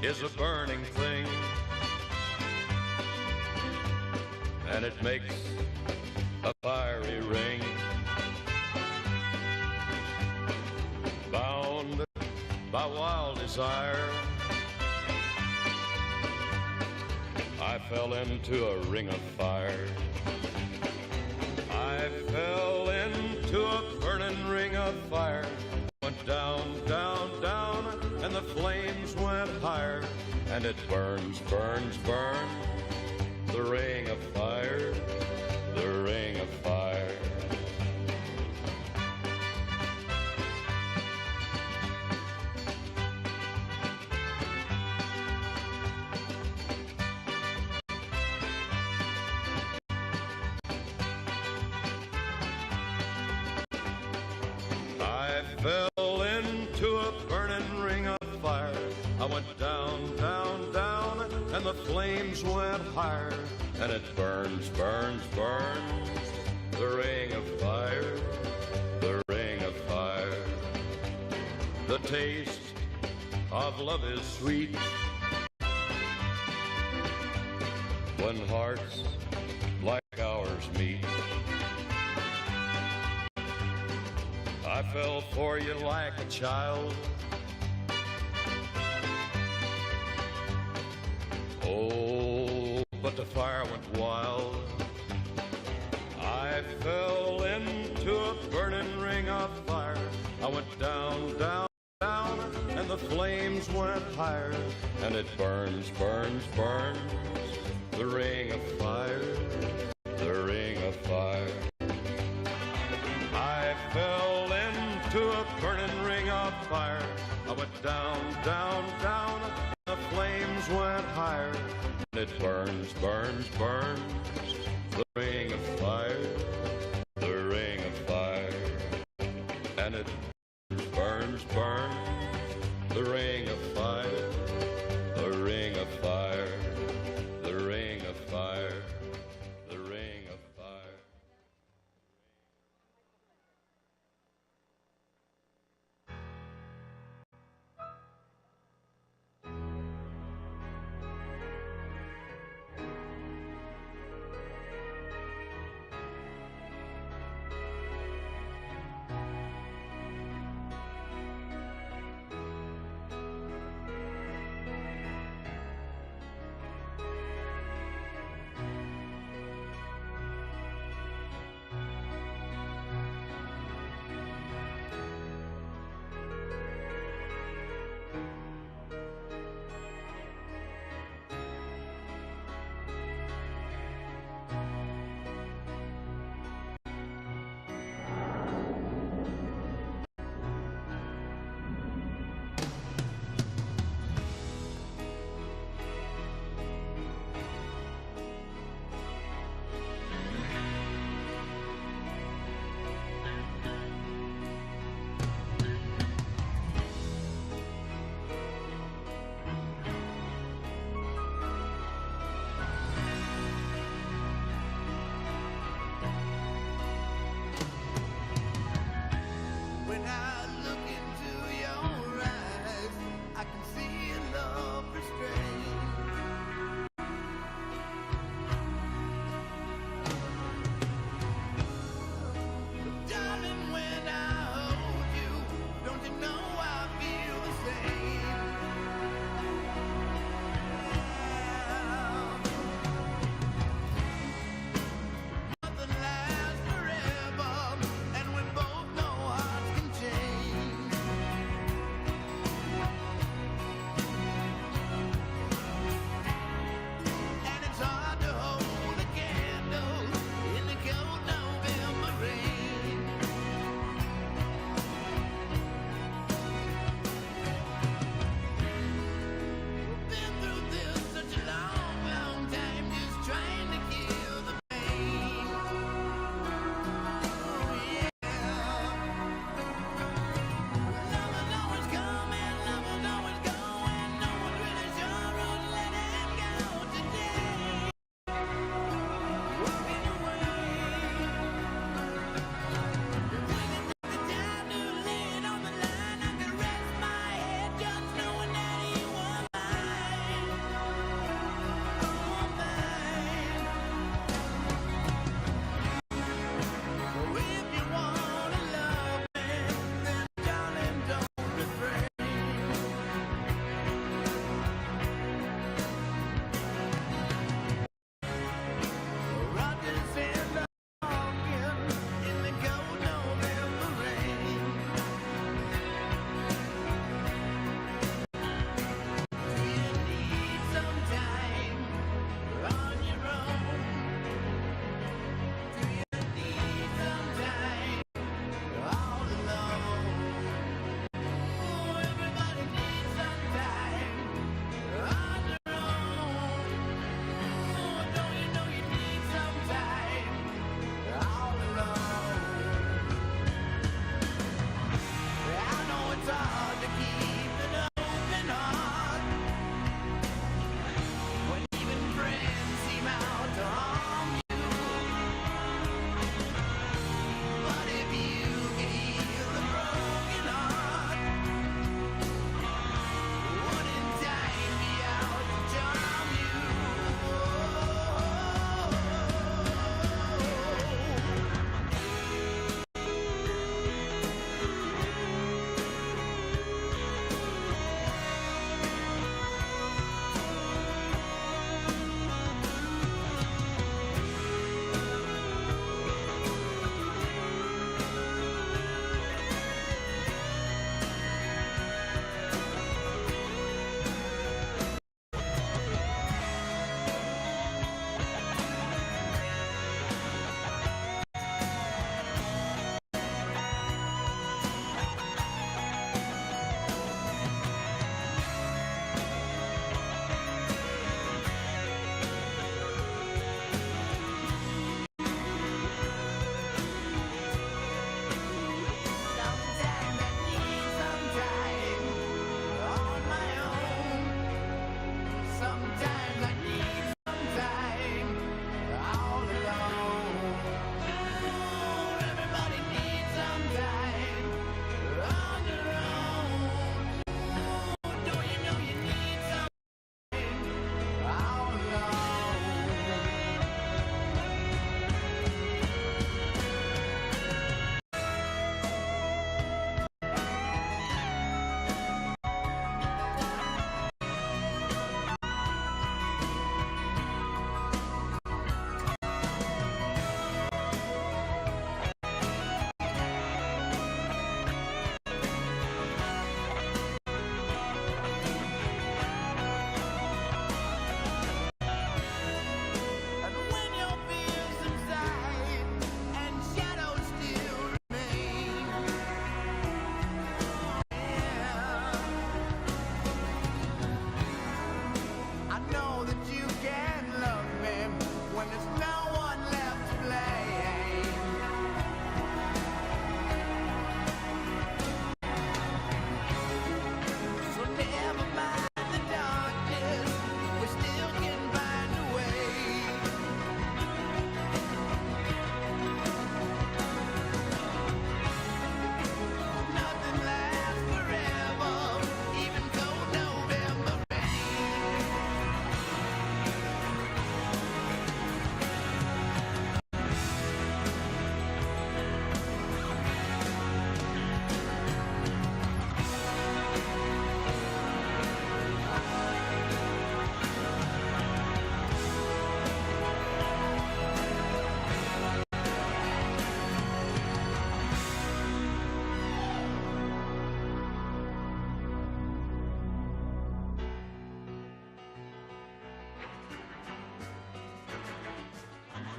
is a burning thing, and it makes a fiery ring. Bound by wild desire, I fell into a ring of fire. I fell into a burning ring of fire. Went down, down, down, and the flames went higher. And it burns, burns, burns, the ring of fire, the ring of fire. I fell into a burning ring of fire. I went down, down, down, and the flames went higher. And it burns, burns, burns, the ring of fire, the ring of fire. The taste of love is sweet when hearts like ours meet. I fell for you like a child. Oh, but the fire went wild. I fell into a burning ring of fire. I went down, down, down, and the flames went higher. And it burns, burns, burns, the ring of fire, the ring of fire. I fell into a burning ring of fire. I went down, down, down, the flames went higher. And it burns, burns, burns, the ring of fire, the ring of fire. And it burns, burns, the ring of fire, the ring of fire, the ring of fire, the ring of fire.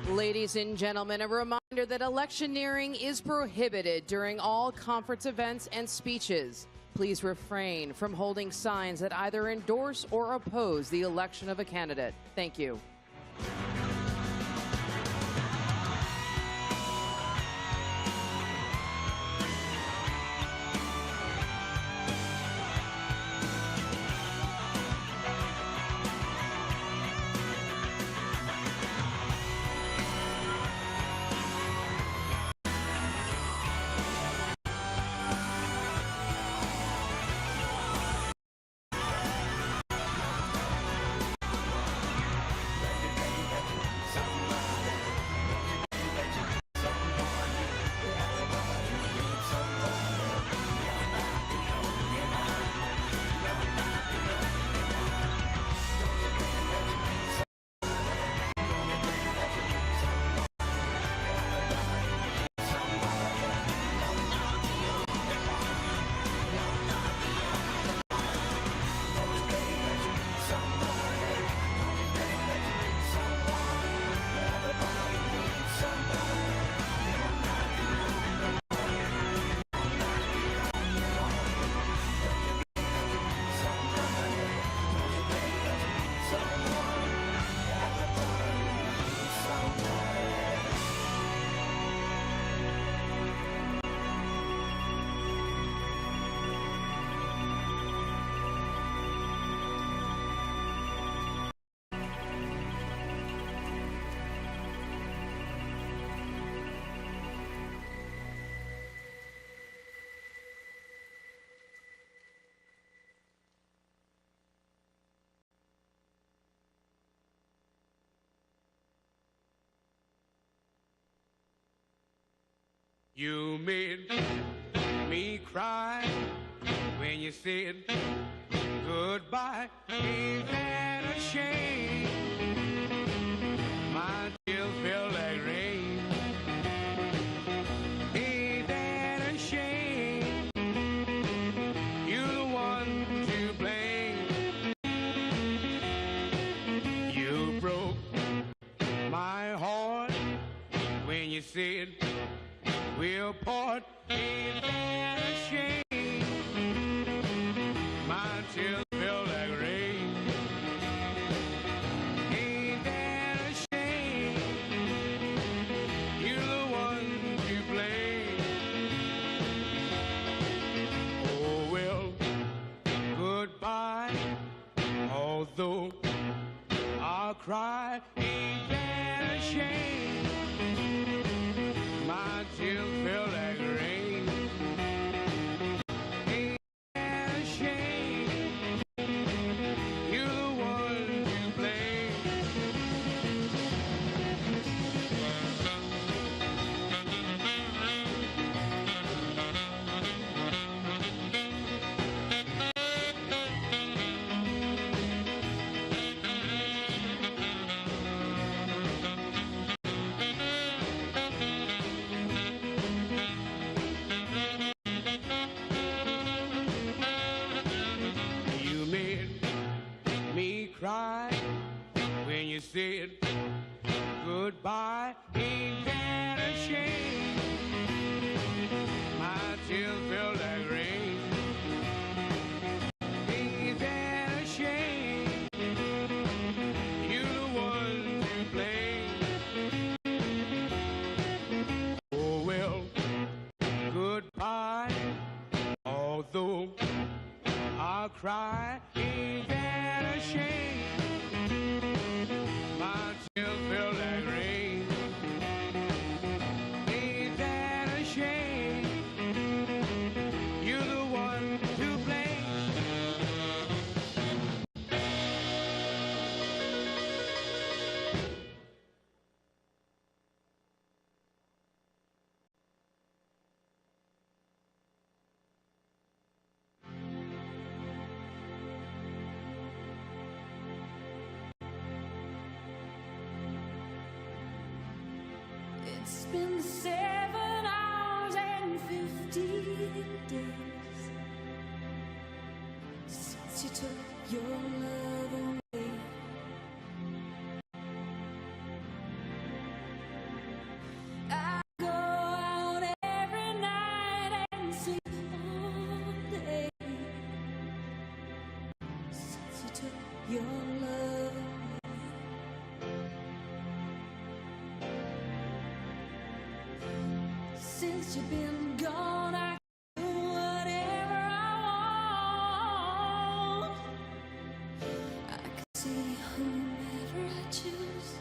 Ladies and gentlemen, a reminder that electioneering is prohibited during all conference events and speeches. Please refrain from holding signs that either endorse or oppose the election of a candidate. Thank you. You made me cry when you said goodbye. Ain't that a shame? My tears feel like rain. Ain't that a shame? You're the one to blame. You broke my heart when you said we'll part. Ain't that a shame? My tears feel like rain. Ain't that a shame? You're the one to blame. Oh well, goodbye. Although I'll cry, ain't that a shame? My tears feel like rain. Ain't that a shame? You're the one to blame. You made me cry when you said goodbye. Ain't that a shame? My tears feel like rain. Ain't that a shame? You're the one to blame. Oh well, goodbye. Although I'll cry, ain't that a shame? My tears feel like rain. Ain't that a shame? You're the one to blame. It's been 7 hours and 15 days since you took your love away. your love. Since you've been gone, I can do whatever I want. I can see whomever I choose.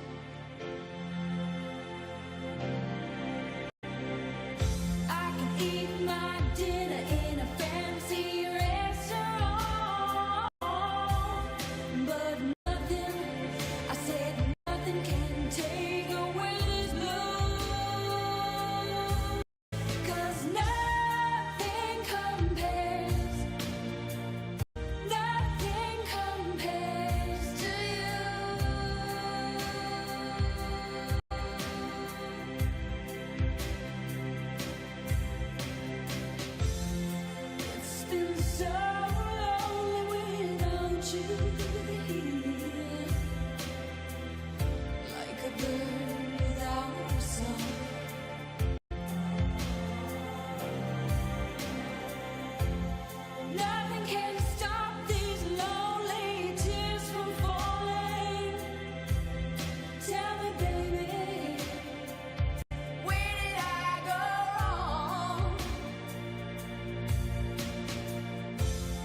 I can eat my dinner in a fancy restaurant, but nothing, I said nothing can take away this love. 'Cause nothing compares, nothing compares to you. It's been so lonely without you here, like a bird without a song. Nothing can stop these lonely tears from falling. Tell me, baby, where did I go wrong?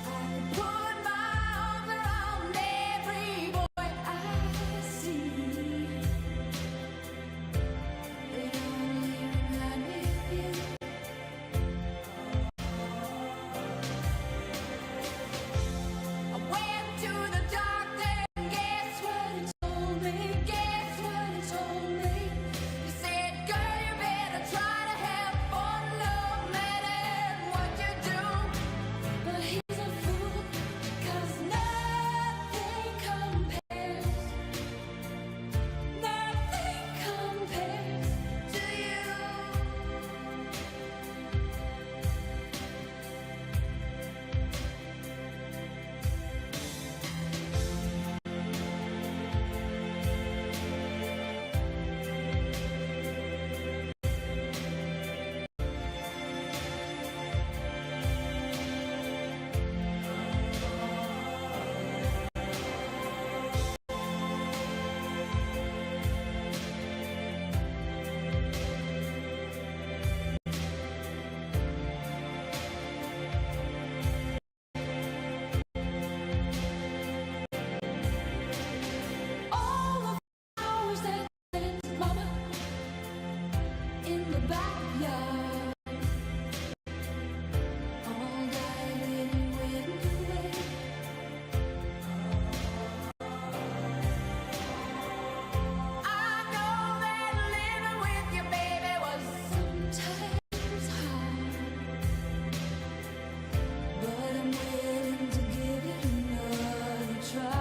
I could put my arms around every boy I see. They only remind me of you. I went to the doctor, and guess what he told me? Guess what he told me? He said, girl, you better try to have fun no matter what you do. But he's a fool, 'cause nothing compares, nothing compares to you. All the flowers that planted mama in the backyard all died and went away. I know that living with you, baby, was sometimes hard, but I'm willing to give it another try.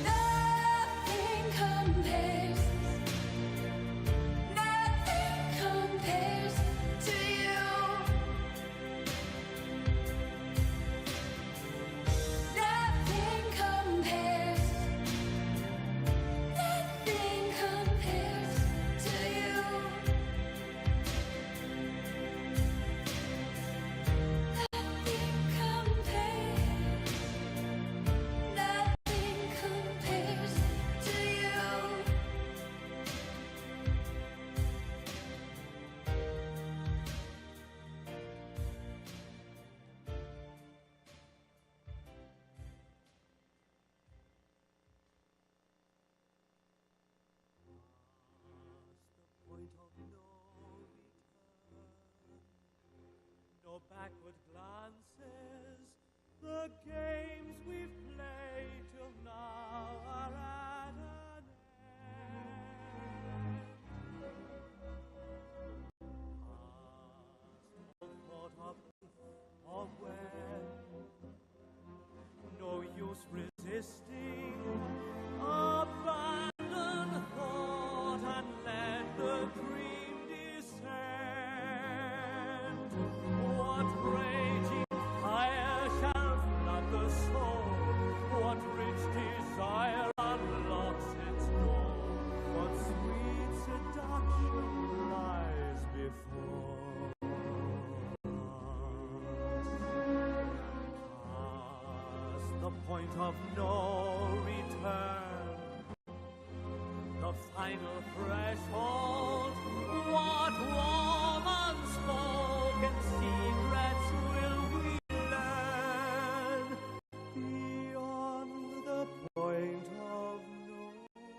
Nothing compares, nothing compares to you. Nothing compares, nothing compares to you. Nothing compares, nothing compares to you. Point of no return, no backward glances. The games we've played till now are at an end. Past no thought of if or when, no use resisting. Abandon thought and let the dream descend. What raging fire shall flood the the point of no return, the final threshold. What woman spoken secrets will we learn beyond the point of no return?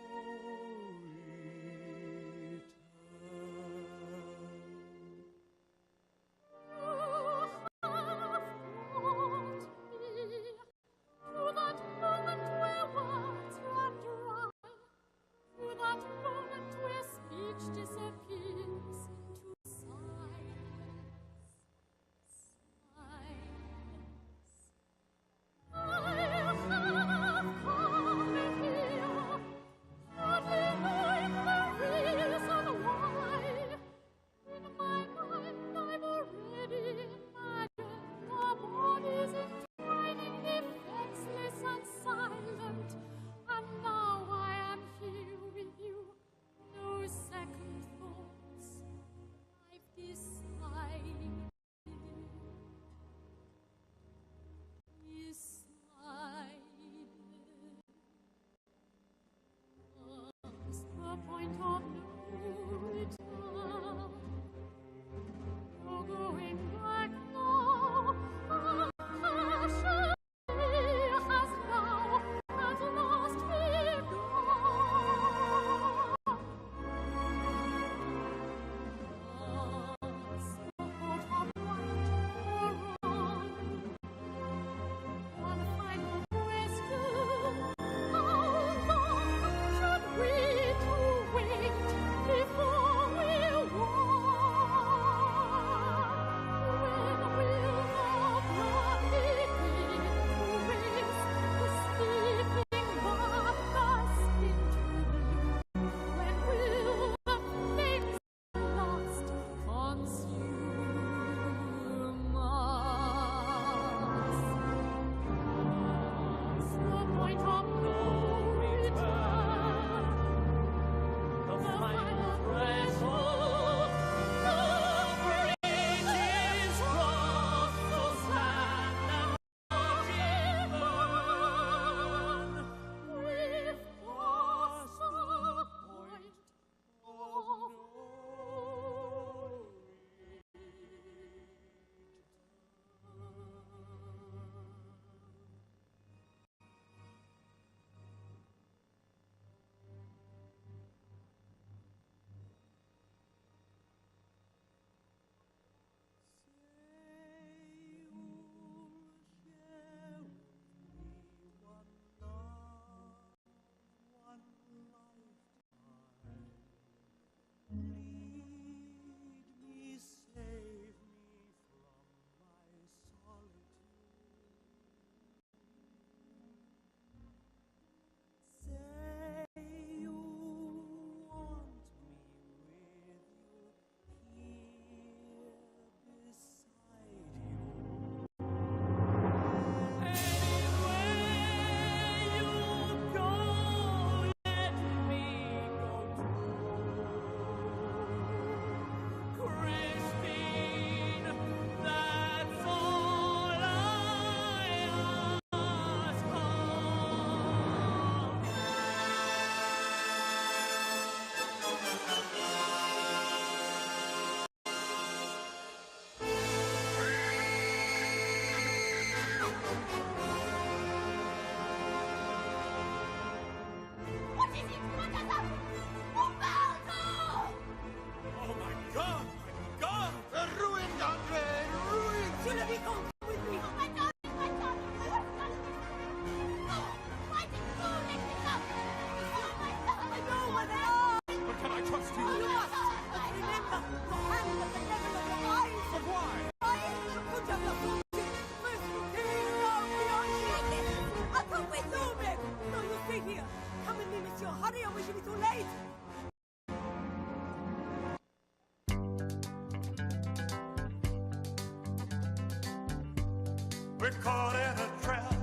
We're caught in a trap.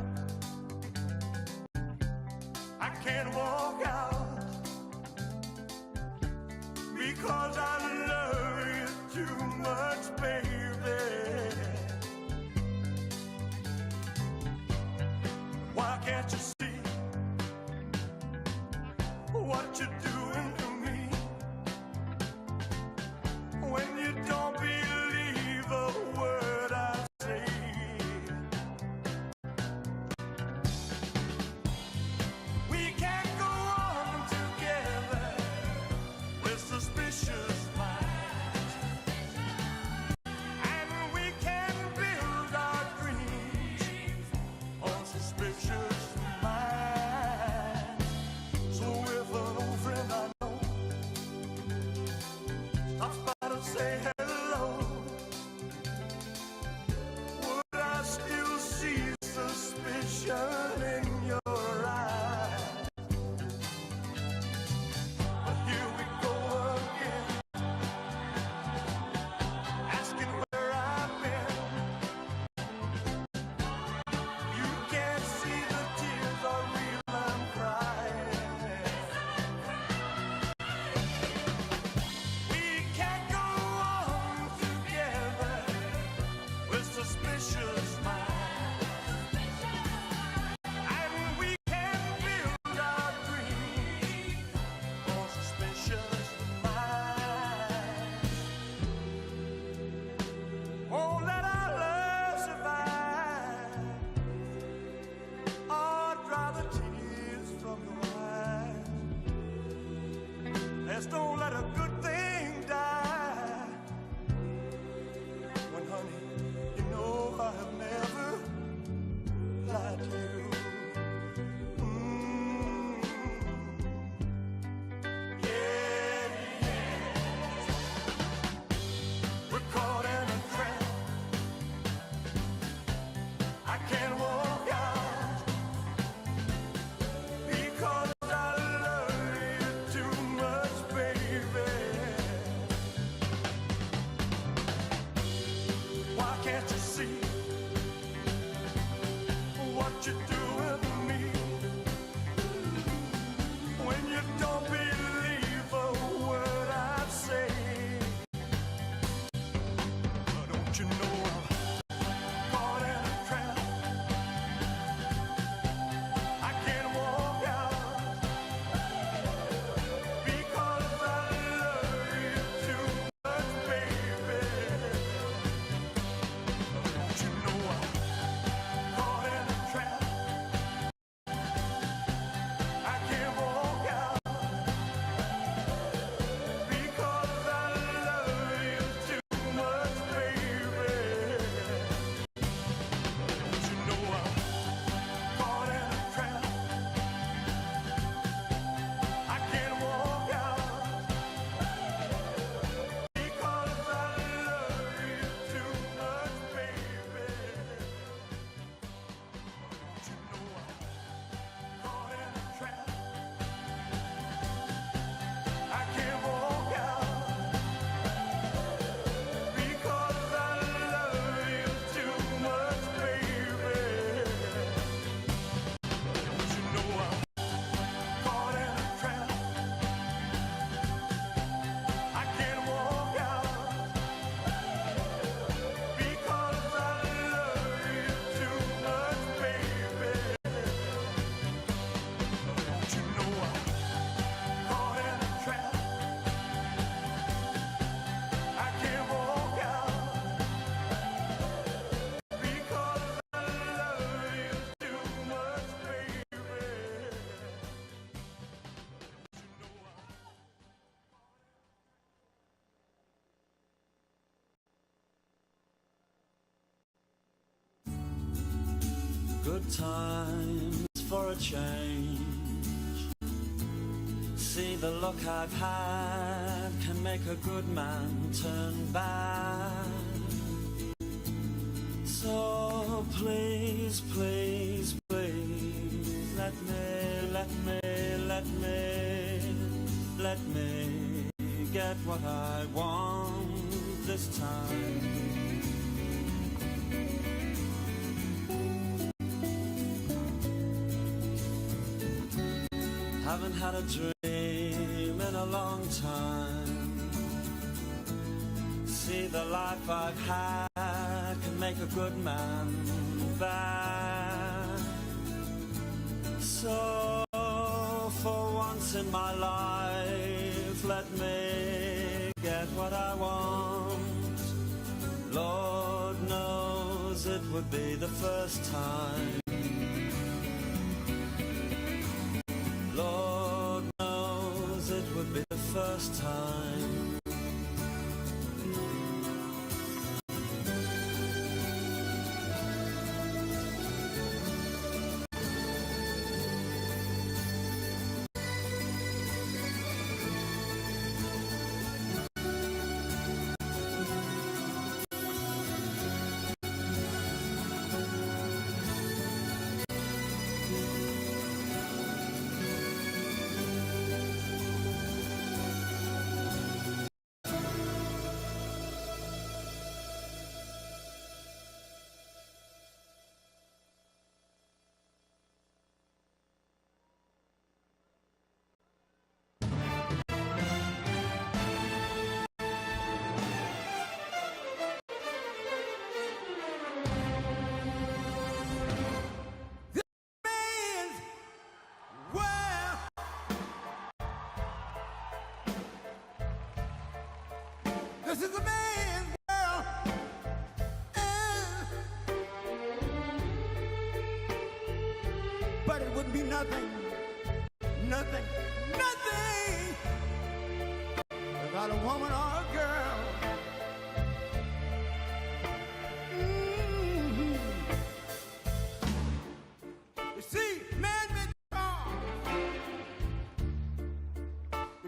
I can't walk out because I love you too much, baby. lie to you. Yeah, yeah. We're caught in a trap. I can't walk out because I love you too much, baby. Why can't you see what you do with me when you don't believe a word I say? Don't you know I'm caught in a trap? I can't walk out because I love you too much, baby. Don't you know I'm caught in a trap? I can't walk out because I love you too much, baby. Don't you know I'm caught in a trap? I can't walk out because I love you too much, baby. Don't you know I'm caught in a trap? I can't walk out because I love you too much, baby. Don't you know I'm caught in a trap? I can't walk out because I love you too much, baby. Don't you know I'm caught in a trap? I can't walk out because I love you too much, baby. Good times for a change. See, the luck I've had can make a good man turn bad. So please, please, please, let me get what I want this time. Haven't had a dream in a long time. See, the life I've had can make a good man bad. So for once in my life, let me get what I want. Lord knows it would be the first time. Lord knows it would be the first time. This is a man's world. But it wouldn't be nothing without a woman or a girl.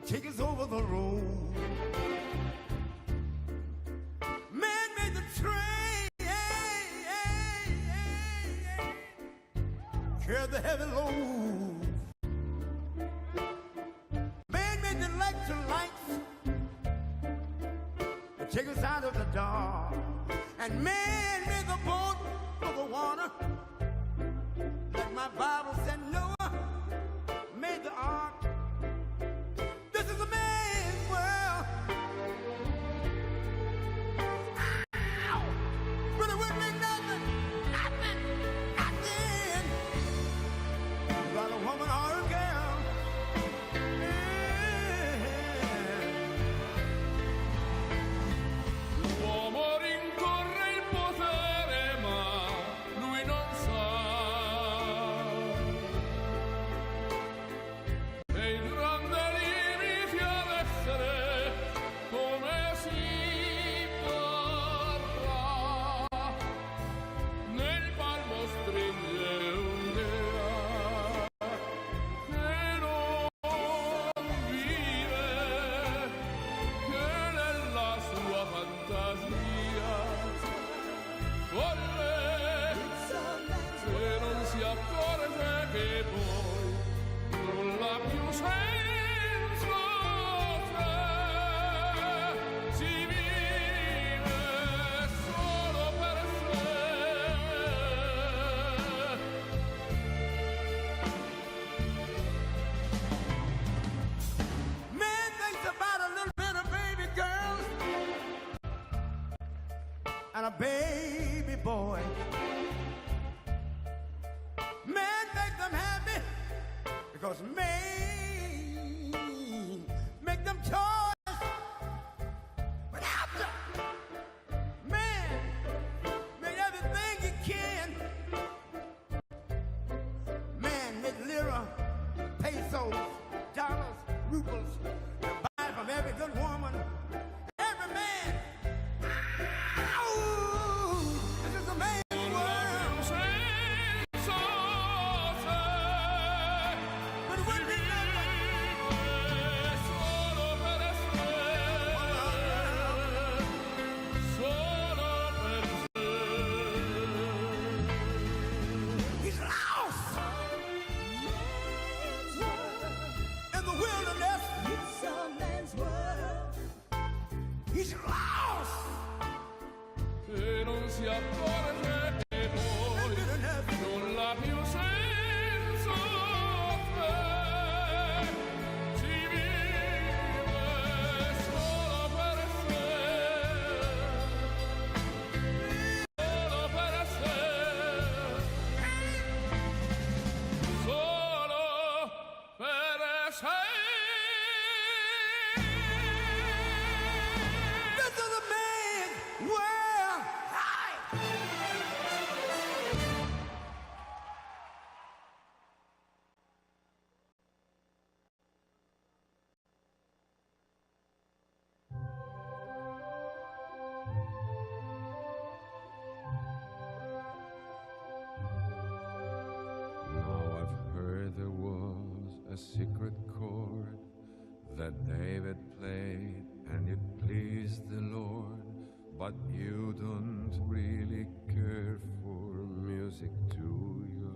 take us over the road. Man made the train, carry the heavy load. Man made the electric lights to take us out of the dark. And man made the boat for the water. Like my Bible said, Noah made the ark. This is a man's world. Ow! But it wouldn't mean nothing, nothing, nothing without a woman or a girl. L'uomo rincorre il potere, ma lui non sa che il grande limite ad essere come si parla. Nel palmo stringe un'idea che non vive, che nella sua fantasia folle, se non si accorge che poi non ha più senso, se si vive solo per sé. Man thinks about a little bit of baby girls and a baby boy. Man make them happy because man make them toys. But after man made everything he can, man made lira, pesos, dollars, rubles to buy from every good woman, every man. Ow! This is a man's world. Senso, se But it wouldn't be nothing. solo per sé, solo per sé. He's lost in the wilderness. He's lost Se non si accorge che poi non ha più senso, se si vive solo per sé, solo per sé, solo per sé. This is a man's world. Now I've heard there was a secret chord that David played and it pleased the Lord. But you don't really care for music, do you?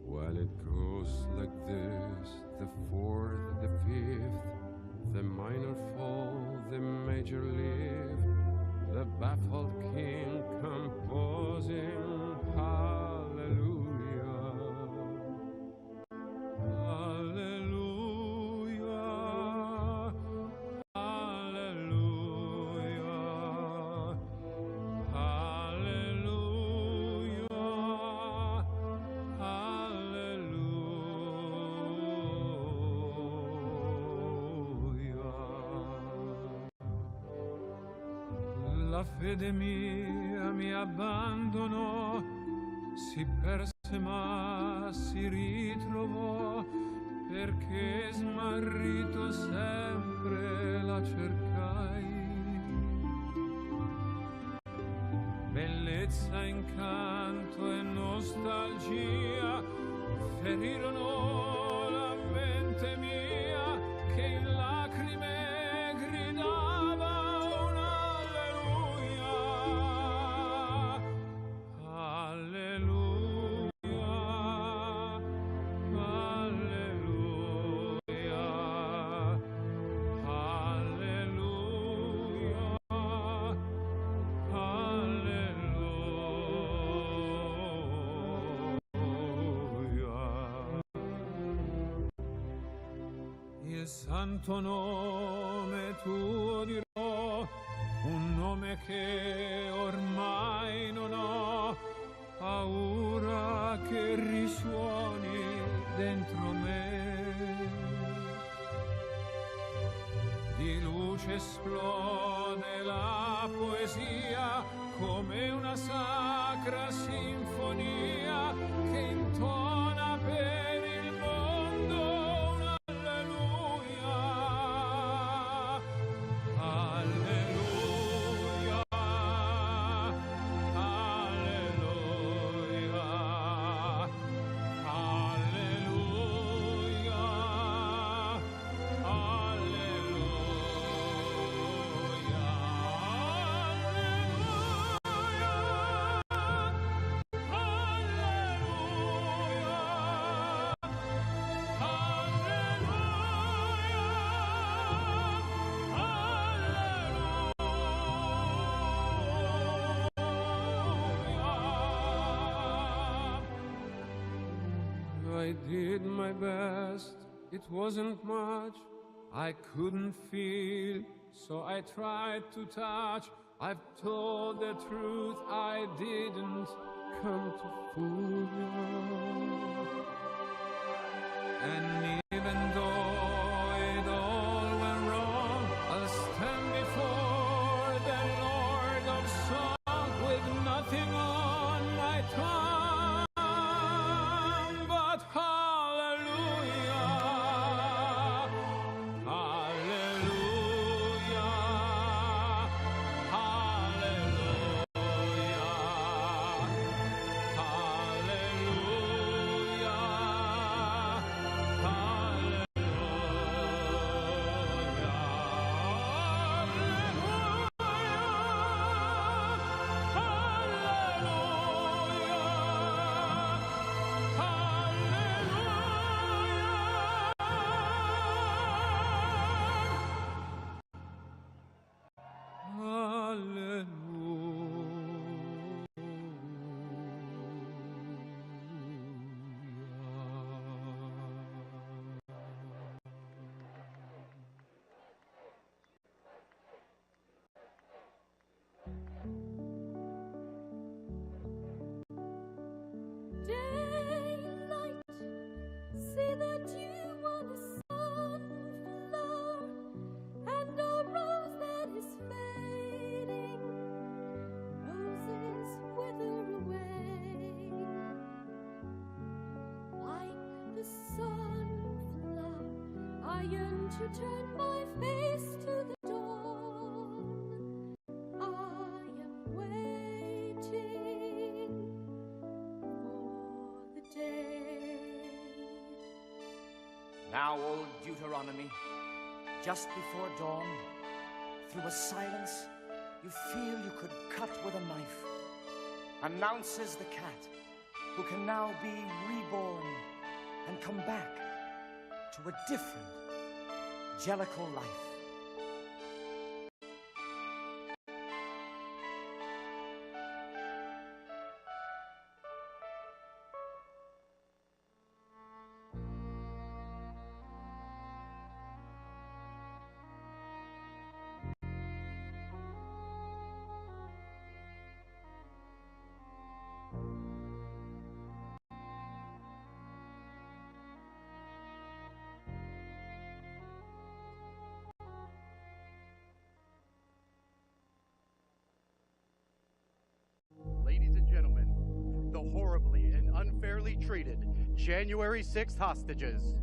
Well, it goes like this: the fourth, the fifth, the minor fall, the major lift, the baffled king composing hallelujah. Hallelujah, hallelujah, hallelujah, hallelujah. La fede mia mi abbandonò, si perse ma si ritrovò, perché smarrito sempre la cercai. Bellezza, incanto e nostalgia ferirono la mente il santo nome tuo dirò, un nome che ormai non ho, paura che risuoni dentro me. Di luce esplode la poesia come una sacra sinfonia che intona per il mondo un alleluia. Alleluia. Alleluia. Alleluia. I did my best, it wasn't much, I couldn't feel, so I tried to touch. I've told the truth, I didn't come to fool you. And even though it all went wrong, I'll stand before the Lord of Song with nothing on my tongue. Daylight, see the dew on a sunflower and a rose that is fading. Roses wither away like the sunflower. I yearn to turn my face to the dawn. I am waiting for the day. Now, old Deuteronomy, just before dawn, through a silence you feel you could cut with a knife, announces the cat who can now be reborn and come back to a different Jellicle life. Ladies and gentlemen, the horribly and unfairly treated January 6th hostages.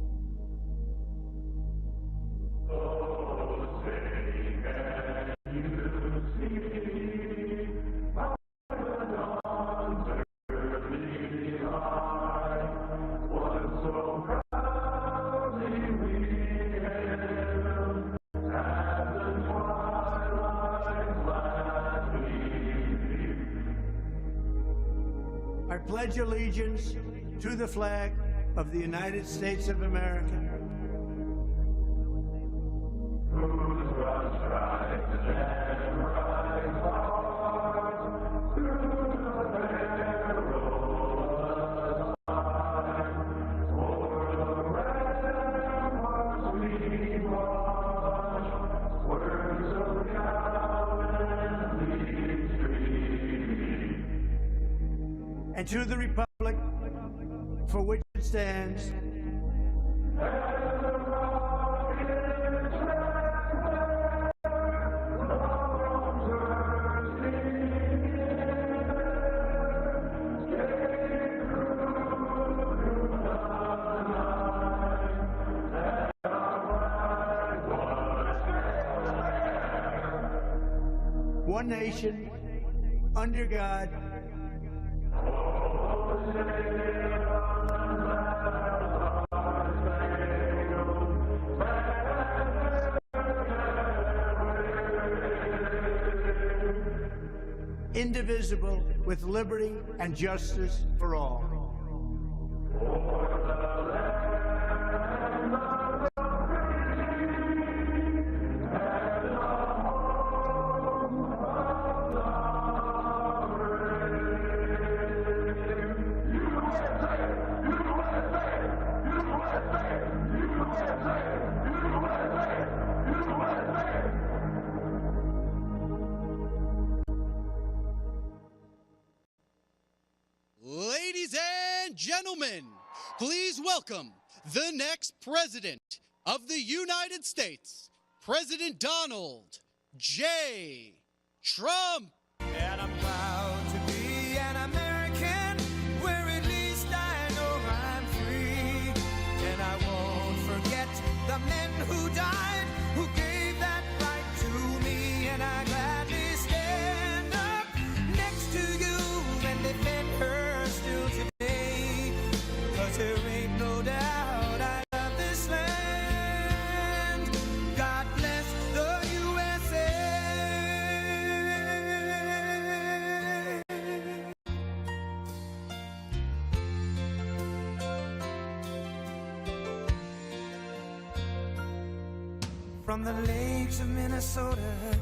I pledge allegiance to the flag of the United States of America. and to the republic for which it stands. One nation, under God. Indivisible, with liberty and justice for all. Ladies and gentlemen, please welcome the next president of the United States, President Donald J. Trump. And I'm proud to be an American, where at least I know I'm free. And I won't forget the men who died, who gave that right to me. And I gladly stand up next to you and defend her still today. 'Cause there ain't no doubt I love this land. God bless the USA. From the lakes of Minnesota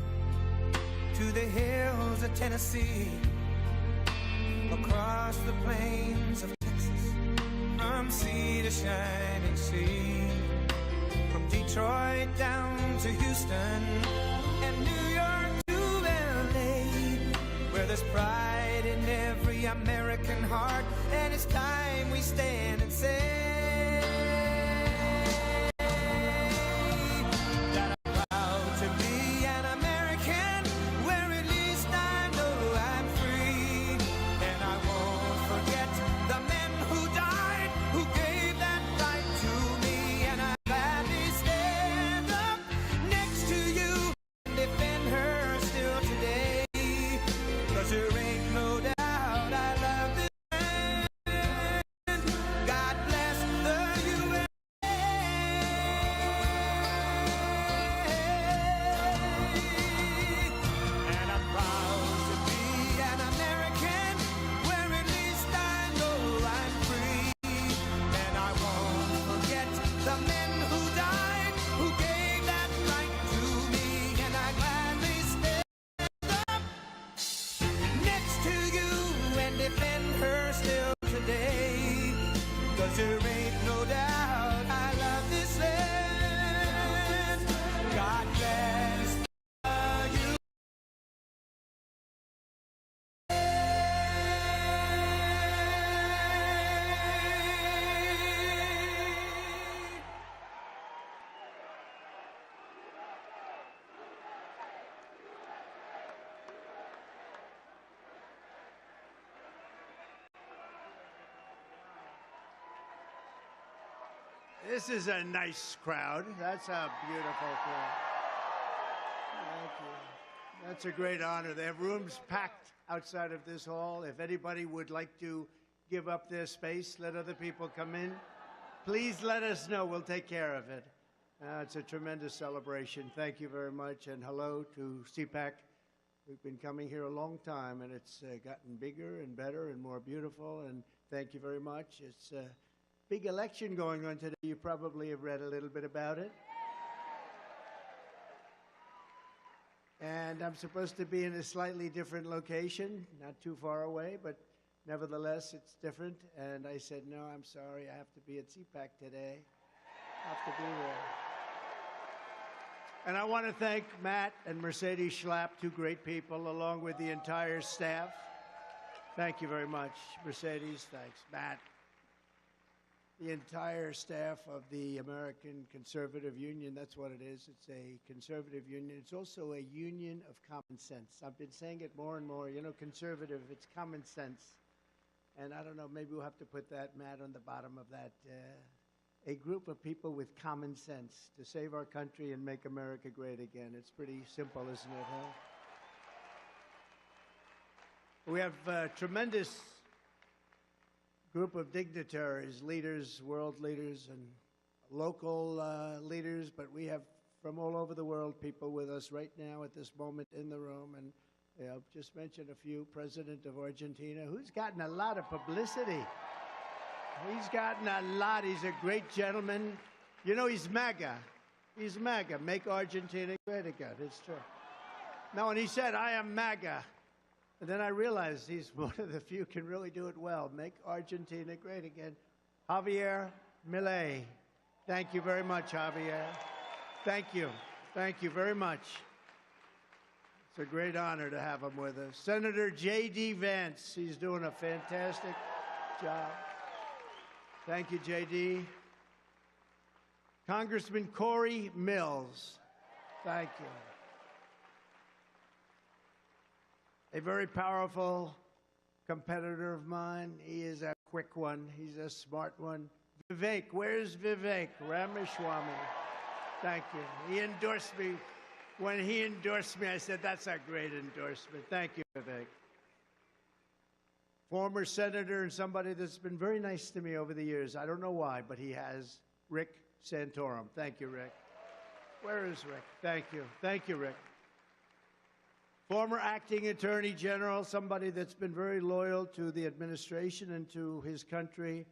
to the hills of Tennessee, across the plains of Texas, from sea to shining sea, from Detroit down to Houston and New York to LA, where there's pride in every American heart, and it's time we stand and say that I'm proud to be an American, where at least I know I'm free. And I won't forget the men who died, who gave that right to me. And I gladly stand up next to you and defend her still today. 'Cause there ain't no doubt I love this land. God bless the USA. And I'm proud to be an American, where at least I know I'm free. And I won't forget the men who died, who gave that right to me. And I gladly stand up next to you and defend her still today. 'Cause there ain't no doubt I love this land. God bless you. This is a nice crowd. That's a beautiful crowd. Thank you. That's a great honor. They have rooms packed outside of this hall. If anybody would like to give up their space, let other people come in, please let us know. We'll take care of it. It's a tremendous celebration. Thank you very much. And hello to CPAC. We've been coming here a long time, and it's gotten bigger and better and more beautiful. And thank you very much. It's a big election going on today. You probably have read a little bit about it. And I'm supposed to be in a slightly different location, not too far away, but nevertheless, it's different. And I said, no, I'm sorry, I have to be at CPAC today. I have to be there. And I want to thank Matt and Mercedes Schlapp, two great people, along with the entire staff. Thank you very much, Mercedes. Thanks, Matt. The entire staff of the American Conservative Union, that's what it is. It's a conservative union. It's also a union of common sense. I've been saying it more and more. You know, conservative, it's common sense. And I don't know, maybe we'll have to put that, Matt, on the bottom of that. A group of people with common sense to save our country and make America great again. It's pretty simple, isn't it, huh? We have a tremendous group of dignitaries, leaders, world leaders, and local leaders, but we have from all over the world people with us right now at this moment in the room. And just mention a few. President of Argentina, who's gotten a lot of publicity. He's gotten a lot. He's a great gentleman. You know, he's MAGA. He's MAGA. Make Argentina great again. It's true. No, and he said, I am MAGA. And then I realized he's one of the few who can really do it well. Make Argentina great again. Javier Milei. Thank you very much, Javier. Thank you. Thank you very much. It's a great honor to have him with us. Senator J.D. Vance. He's doing a fantastic job. Thank you, J.D. Congressman Corey Mills. Thank you. A very powerful competitor of mine. He is a quick one. He's a smart one. Vivek. Where's Vivek? Ramaswamy. Thank you. He endorsed me. When he endorsed me, I said, that's a great endorsement. Thank you, Vivek. Former senator and somebody that's been very nice to me over the years. I don't know why, but he has. Rick Santorum. Thank you, Rick. Where is Rick? Thank you. Thank you, Rick. Former acting attorney general, somebody that's been very loyal to the administration and to his country,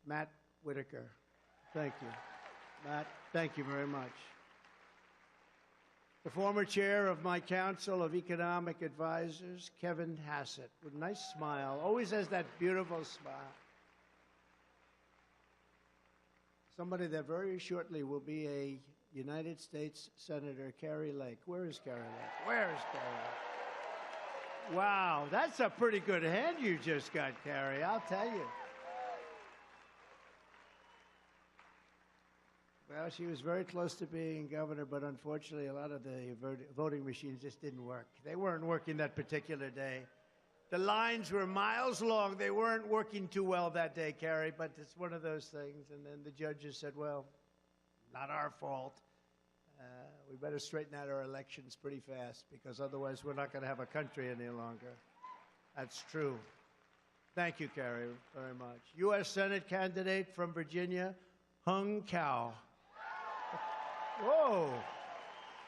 Matt Whitaker. Thank you. Matt, thank you very much. The former chair of my Council of Economic Advisors, Kevin Hassett, with a nice smile, always has that beautiful smile. Somebody that very shortly will be a United States Senator, Carrie Lake. Where is Carrie Lake? Where is Carrie Lake? Wow, that's a pretty good hand you just got, Carrie, I'll tell you. Well, she was very close to being governor, but unfortunately, a lot of the voting machines just didn't work. They weren't working that particular day. The lines were miles long. They weren't working too well that day, Carrie, but it's one of those things. And then the judges said, well, not our fault. We better straighten out our elections pretty fast, because otherwise we're not going to have a country any longer. That's true. Thank you, Carrie, very much. U.S. Senate candidate from Virginia, Hung Cao. Whoa,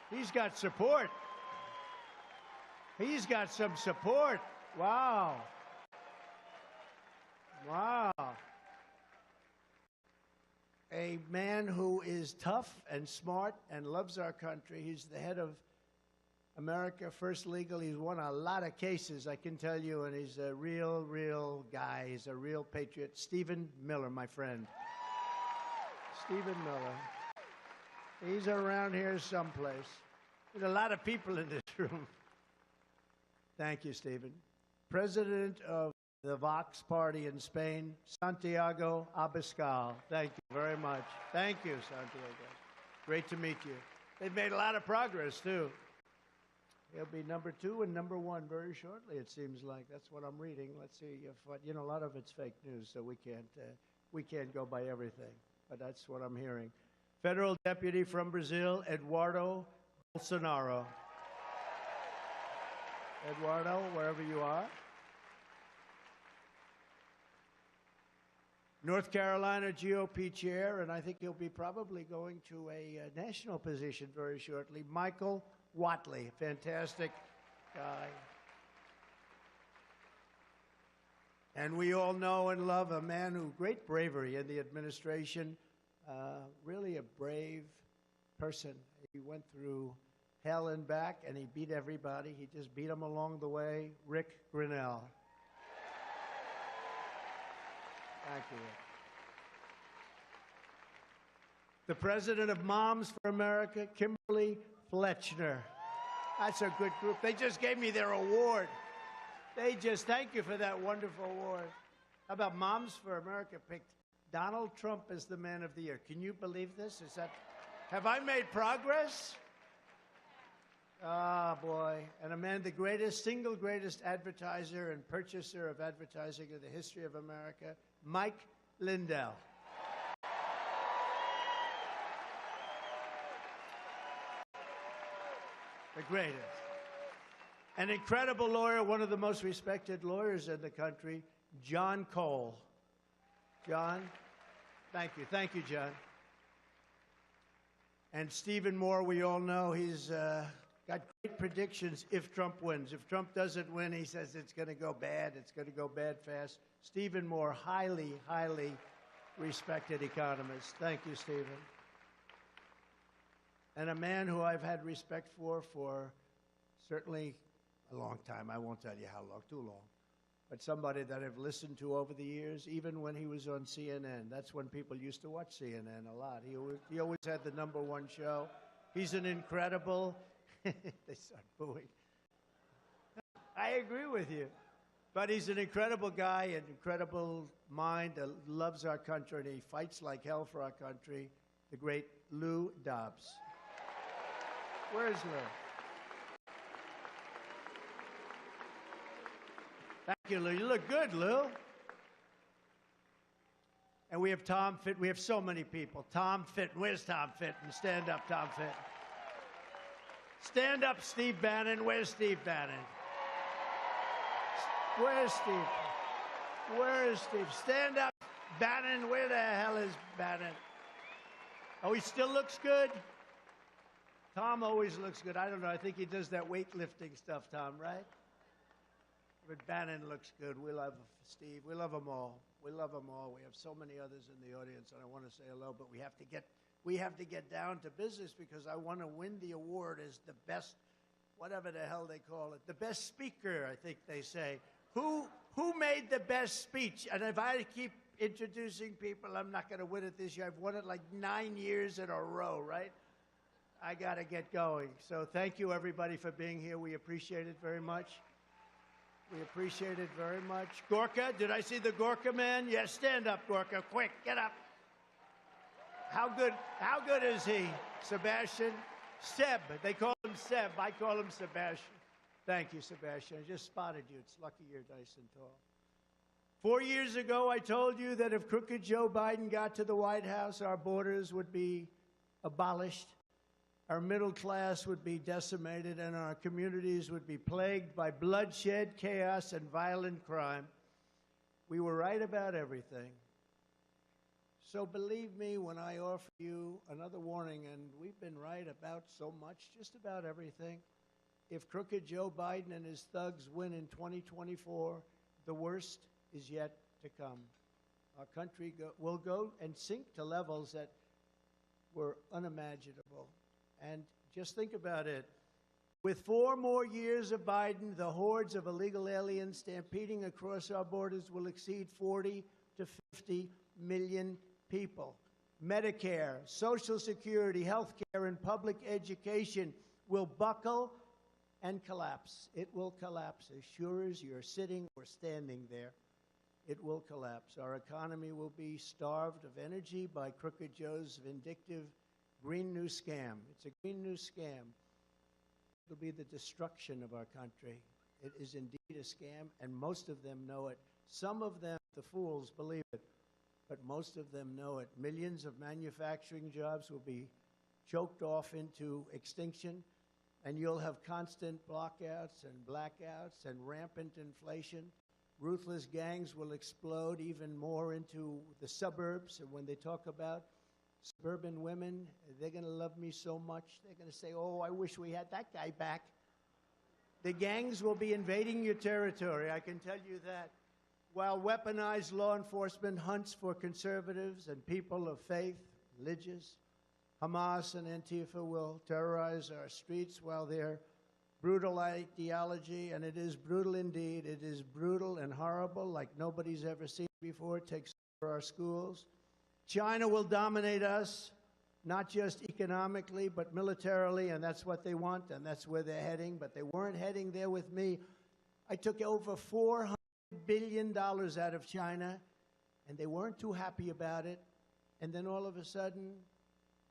he's got support. He's got some support. Wow. Wow. A man who is tough and smart and loves our country. He's the head of America First Legal. He's won a lot of cases, I can tell you, and he's a real guy. He's a real patriot. Stephen Miller, my friend. Stephen Miller. He's around here someplace. There's a lot of people in this room. Thank you, Stephen. President of the Vox Party in Spain, Santiago Abascal. Thank you very much. Thank you, Santiago. Great to meet you. They've made a lot of progress, too. He'll be number 2 and number 1 very shortly, it seems like. That's what I'm reading. Let's see if, you know, a lot of it's fake news, so we can't go by everything. But that's what I'm hearing. Federal Deputy from Brazil, Eduardo Bolsonaro. Eduardo, wherever you are. North Carolina GOP chair, and I think he'll be probably going to a national position very shortly, Michael Whatley, fantastic guy. And we all know and love a man who great bravery in the administration, really a brave person. He went through hell and back, and he beat everybody. He just beat them along the way. Rick Grinnell. Thank you, Rick. The president of Moms for America, Kimberly Fletchner. That's a good group. They just gave me their award. Thank you for that wonderful award. How about Moms for America picked Donald Trump as the Man of the Year? Can you believe this? Have I made progress? Ah, boy. And a man, single greatest advertiser and purchaser of advertising in the history of America, Mike Lindell. The greatest. An incredible lawyer, one of the most respected lawyers in the country, John Cole. John, thank you. Thank you, John. And Stephen Moore, we all know he's got great predictions if Trump wins. If Trump doesn't win, he says it's going to go bad. It's going to go bad fast. Stephen Moore, highly, highly respected economist. Thank you, Stephen. And a man who I've had respect for certainly a long time. I won't tell you how long, too long. But somebody that I've listened to over the years, even when he was on CNN. That's when people used to watch CNN a lot. He always had the #1 show. He's an incredible... They start booing. I agree with you. But he's an incredible guy, an incredible mind, loves our country, and he fights like hell for our country. The great Lou Dobbs. Where's Lou? Thank you, Lou. You look good, Lou. And we have Tom Fitton. We have so many people. Tom Fitton. Where's Tom Fitton? Stand up, Tom Fitton. Stand up, Steve Bannon. Where's Steve Bannon? Where's Steve? Where is Steve? Stand up, Bannon. Where the hell is Bannon? Oh, he still looks good? Tom always looks good. I don't know. I think he does that weightlifting stuff, Tom, right? But Bannon looks good. We love Steve. We love them all. We love them all. We have so many others in the audience, and I want to say hello, but we have to get down to business because I want to win the award as the best, whatever the hell they call it, the best speaker, I think they say. Who made the best speech? And if I keep introducing people, I'm not going to win it this year. I've won it like 9 years in a row, right? I got to get going. So thank you, everybody, for being here. We appreciate it very much. We appreciate it very much. Gorka, did I see the Gorka man? Yes, stand up, Gorka. Quick, get up. How good is he? Sebastian? Seb. They call him Seb. I call him Sebastian. Thank you, Sebastian. I just spotted you. It's lucky you're nice and tall. 4 years ago, I told you that if crooked Joe Biden got to the White House, our borders would be abolished, our middle class would be decimated, and our communities would be plagued by bloodshed, chaos, and violent crime. We were right about everything. So believe me when I offer you another warning, and we've been right about so much, just about everything. If crooked Joe Biden and his thugs win in 2024, the worst is yet to come. Our country will go and sink to levels that were unimaginable. And just think about it. With 4 more years of Biden, the hordes of illegal aliens stampeding across our borders will exceed 40 to 50 million people. Medicare, Social Security, health care, and public education will buckle and collapse. It will collapse. As sure as you're sitting or standing there, it will collapse. Our economy will be starved of energy by crooked Joe's vindictive Green New Scam. It's a Green New Scam. It'll be the destruction of our country. It is indeed a scam, and most of them know it. Some of them, the fools, believe it, but most of them know it. Millions of manufacturing jobs will be choked off into extinction, and you'll have constant blockouts and blackouts and rampant inflation. Ruthless gangs will explode even more into the suburbs, and when they talk about suburban women, they're going to love me so much. They're going to say, oh, I wish we had that guy back. The gangs will be invading your territory, I can tell you that. While weaponized law enforcement hunts for conservatives and people of faith, religious, Hamas and Antifa will terrorize our streets while their brutal ideology, and it is brutal indeed, it is brutal and horrible like nobody's ever seen before, takes over our schools. China will dominate us, not just economically, but militarily, and that's what they want, and that's where they're heading. But they weren't heading there with me. I took over $400 billion out of China, and they weren't too happy about it. And then all of a sudden,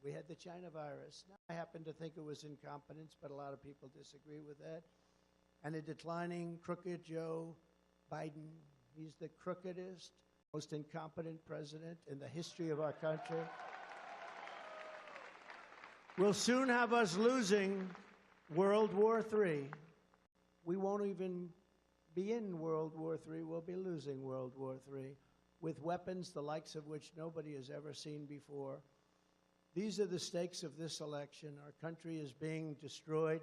we had the China virus. Now, I happen to think it was incompetence, but a lot of people disagree with that. And a declining, crooked Joe Biden. He's the crookedest, most incompetent president in the history of our country. We'll soon have us losing World War III. We won't even be in World War III. We'll be losing World War III with weapons the likes of which nobody has ever seen before. These are the stakes of this election. Our country is being destroyed,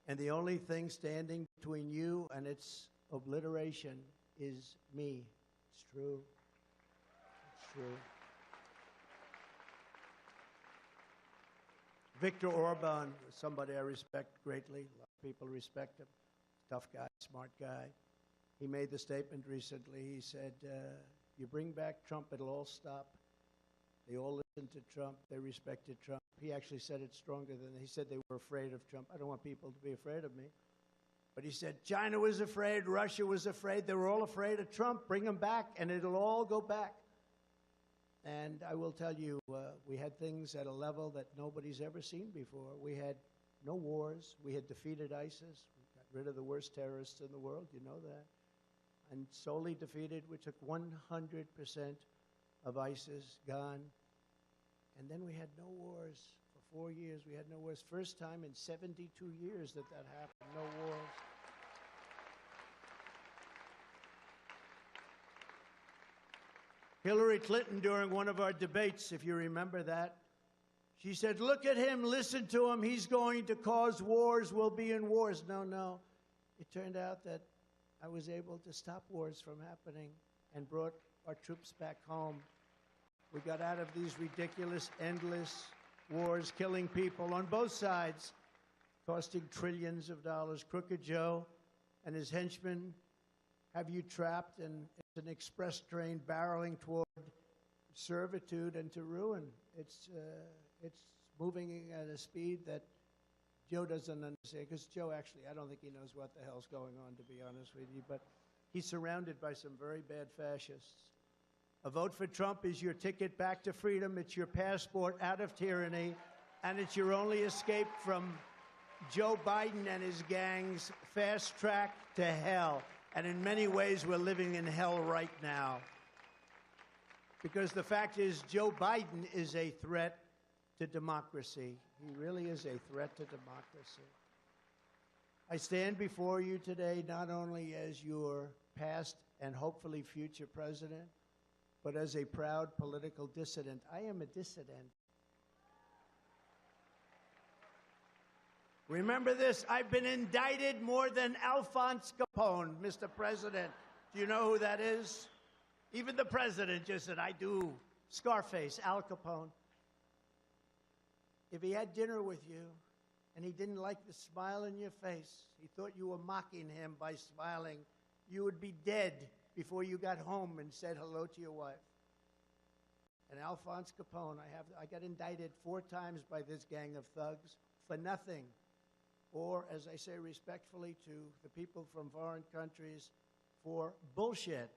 and the only thing standing between you and its obliteration is me. It's true. It's true. Viktor Orban, somebody I respect greatly. A lot of people respect him. Tough guy, smart guy. He made the statement recently. He said, you bring back Trump, it'll all stop. They all listened to Trump. They respected Trump. He actually said it stronger than he said they were afraid of Trump. I don't want people to be afraid of me. But he said China was afraid, Russia was afraid. They were all afraid of Trump. Bring him back, and it'll all go back. And I will tell you, we had things at a level that nobody's ever seen before. We had no wars. We had defeated ISIS. We got rid of the worst terrorists in the world. You know that. And solely defeated. We took 100% of ISIS gone. And then we had no wars for 4 years. We had no wars. First time in 72 years that happened. No wars. Hillary Clinton, during one of our debates, if you remember that, she said, look at him, listen to him, he's going to cause wars, we'll be in wars. No, no. It turned out that I was able to stop wars from happening and brought our troops back home. We got out of these ridiculous, endless wars, killing people on both sides, costing trillions of dollars. Crooked Joe and his henchmen have you trapped, and it's an express train barreling toward servitude and to ruin. It's moving at a speed that Joe doesn't understand, because Joe actually, I don't think he knows what the hell's going on, to be honest with you, but he's surrounded by some very bad fascists. A vote for Trump is your ticket back to freedom. It's your passport out of tyranny, and it's your only escape from Joe Biden and his gang's fast track to hell. And in many ways, we're living in hell right now. Because the fact is, Joe Biden is a threat to democracy. He really is a threat to democracy. I stand before you today not only as your past and hopefully future president, but as a proud political dissident. I am a dissident. Remember this, I've been indicted more than Alphonse Capone, Mr. President. Do you know who that is? Even the president just said, I do. Scarface, Al Capone. If he had dinner with you and he didn't like the smile in your face, he thought you were mocking him by smiling, you would be dead before you got home and said hello to your wife. And Alphonse Capone, I got indicted 4 times by this gang of thugs for nothing. Or, as I say respectfully to the people from foreign countries, for bullshit.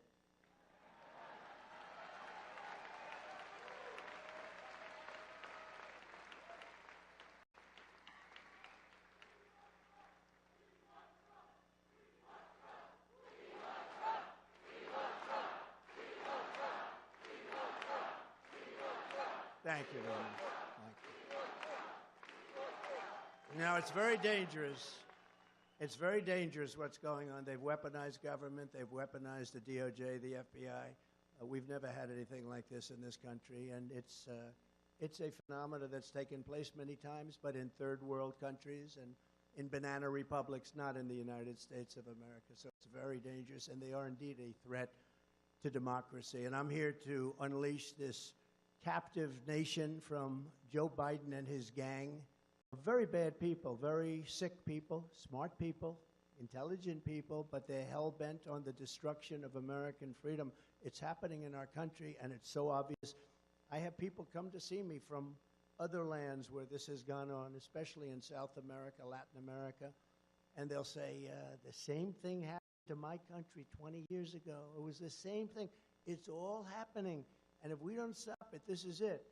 Thank you very much. Now, it's very dangerous. It's very dangerous what's going on. They've weaponized government. They've weaponized the DOJ, the FBI. We've never had anything like this in this country, and it's a phenomenon that's taken place many times, but in third world countries and in banana republics, not in the United States of America. So it's very dangerous, and they are indeed a threat to democracy. And I'm here to unleash this captive nation from Joe Biden and his gang. Very bad people, very sick people, smart people, intelligent people, but they're hell-bent on the destruction of American freedom. It's happening in our country, and it's so obvious. I have people come to see me from other lands where this has gone on, especially in South America, Latin America, and they'll say, the same thing happened to my country 20 years ago. It was the same thing. It's all happening. And if we don't stop it, this is it.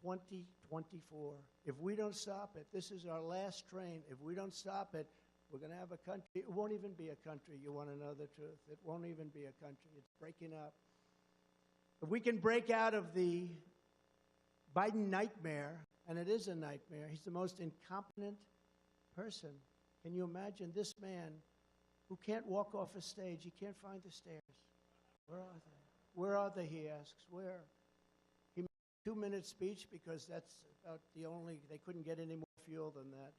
2024. If we don't stop it, this is our last train. If we don't stop it, we're going to have a country. It won't even be a country. You want to know the truth? It won't even be a country. It's breaking up. If we can break out of the Biden nightmare, and it is a nightmare, he's the most incompetent person. Can you imagine this man who can't walk off a stage? He can't find the stairs. Where are they? Where are they, he asks. Where? He made a 2-minute speech because that's about the only, they couldn't get any more fuel than that.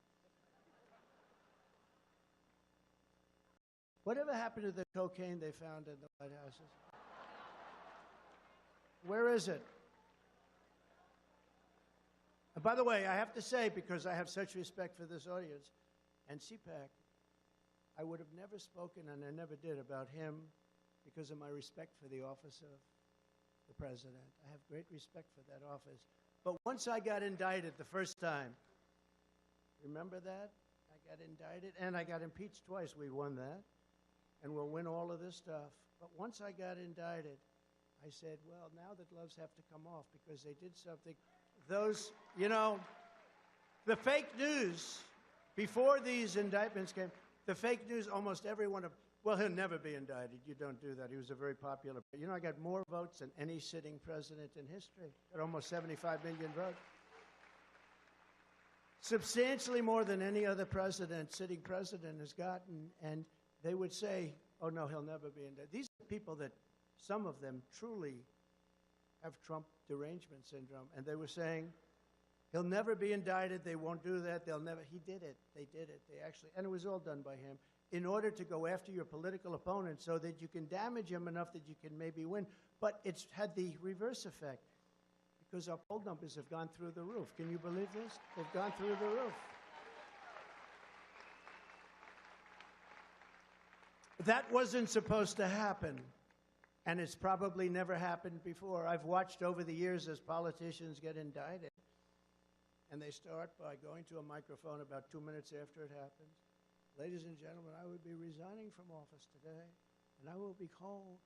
Whatever happened to the cocaine they found in the White Houses? Where is it? And by the way, I have to say, because I have such respect for this audience and CPAC, I would have never spoken, and I never did, about him because of my respect for the office of the president. I have great respect for that office. But once I got indicted the first time, remember that? I got indicted, and I got impeached twice. We won that, and we'll win all of this stuff. But once I got indicted, I said, well, now the gloves have to come off because they did something. Those, you know, the fake news, before these indictments came, the fake news, almost everyone, well, he'll never be indicted. You don't do that. He was a very popular, you know, I got more votes than any sitting president in history. Got almost 75 million votes. Substantially more than any other president, sitting president has gotten, and they would say, oh, no, he'll never be indicted. These are people that, some of them truly have Trump derangement syndrome, and they were saying, he'll never be indicted, they won't do that, they'll never, he did it, they did it, they actually, and it was all done by him, in order to go after your political opponent so that you can damage him enough that you can maybe win. But it's had the reverse effect, because our poll numbers have gone through the roof. Can you believe this? They've gone through the roof. That wasn't supposed to happen, and it's probably never happened before. I've watched over the years as politicians get indicted, and they start by going to a microphone about 2 minutes after it happens. Ladies and gentlemen, I would be resigning from office today, and I will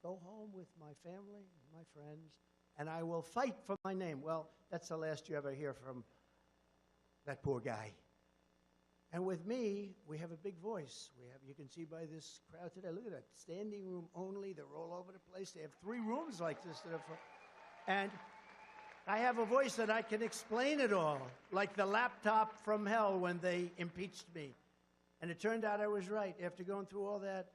go home with my family and my friends, and I will fight for my name. Well, that's the last you ever hear from that poor guy. And with me, we have a big voice. You can see by this crowd today, look at that, standing room only. They're all over the place. They have 3 rooms like this. And I have a voice that I can explain it all, like the laptop from hell when they impeached me. And it turned out I was right after going through all that.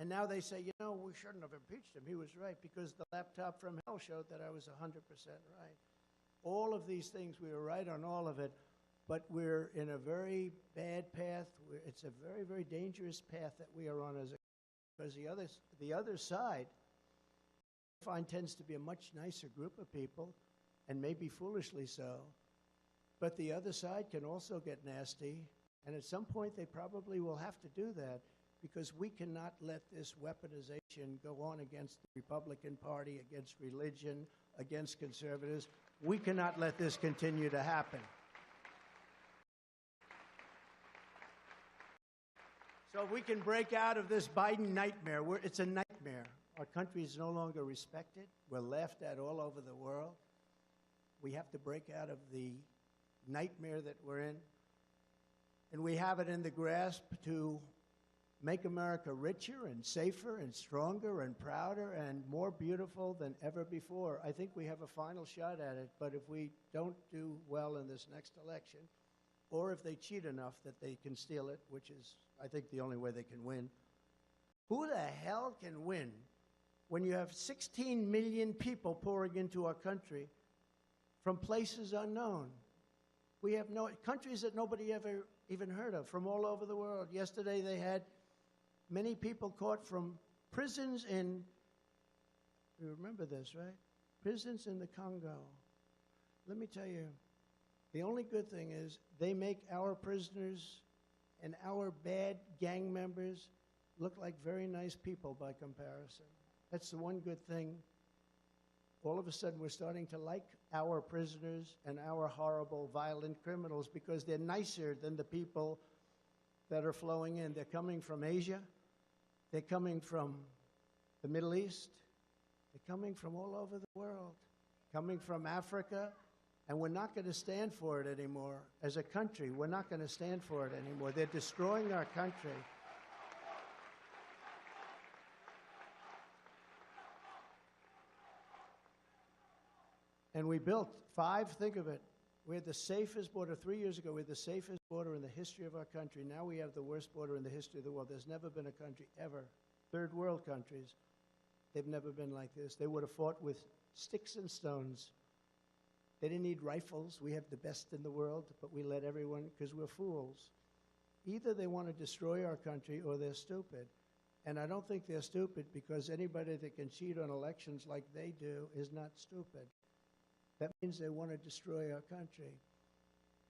And now they say, you know, we shouldn't have impeached him. He was right because the laptop from hell showed that I was 100% right. All of these things, we were right on all of it. But we're in a very bad path. It's a very, very dangerous path that we are on as a, because the other side, I find, tends to be a much nicer group of people, and maybe foolishly so. But the other side can also get nasty, and at some point they probably will have to do that, because we cannot let this weaponization go on against the Republican Party, against religion, against conservatives. We cannot let this continue to happen. So if we can break out of this Biden nightmare, it's a nightmare. Our country is no longer respected. We're laughed at all over the world. We have to break out of the nightmare that we're in. And we have it in the grasp to make America richer and safer and stronger and prouder and more beautiful than ever before. I think we have a final shot at it, but if we don't do well in this next election, or if they cheat enough that they can steal it, which is, I think, the only way they can win. Who the hell can win when you have 16 million people pouring into our country from places unknown? We have countries that nobody ever even heard of from all over the world. Yesterday they had many people caught from prisons in, you remember this, right? Prisons in the Congo. Let me tell you, the only good thing is they make our prisoners and our bad gang members look like very nice people by comparison. That's the one good thing. All of a sudden, we're starting to like our prisoners and our horrible, violent criminals because they're nicer than the people that are flowing in. They're coming from Asia. They're coming from the Middle East. They're coming from all over the world, coming from Africa, and we're not going to stand for it anymore. As a country, we're not going to stand for it anymore. They're destroying our country. And we built 5, think of it. We had the safest border 3 years ago. We had the safest border in the history of our country. Now we have the worst border in the history of the world. There's never been a country ever, third world countries, they've never been like this. They would have fought with sticks and stones. They didn't need rifles. We have the best in the world, but we let everyone, because we're fools. Either they want to destroy our country or they're stupid. And I don't think they're stupid, because anybody that can cheat on elections like they do is not stupid. That means they want to destroy our country.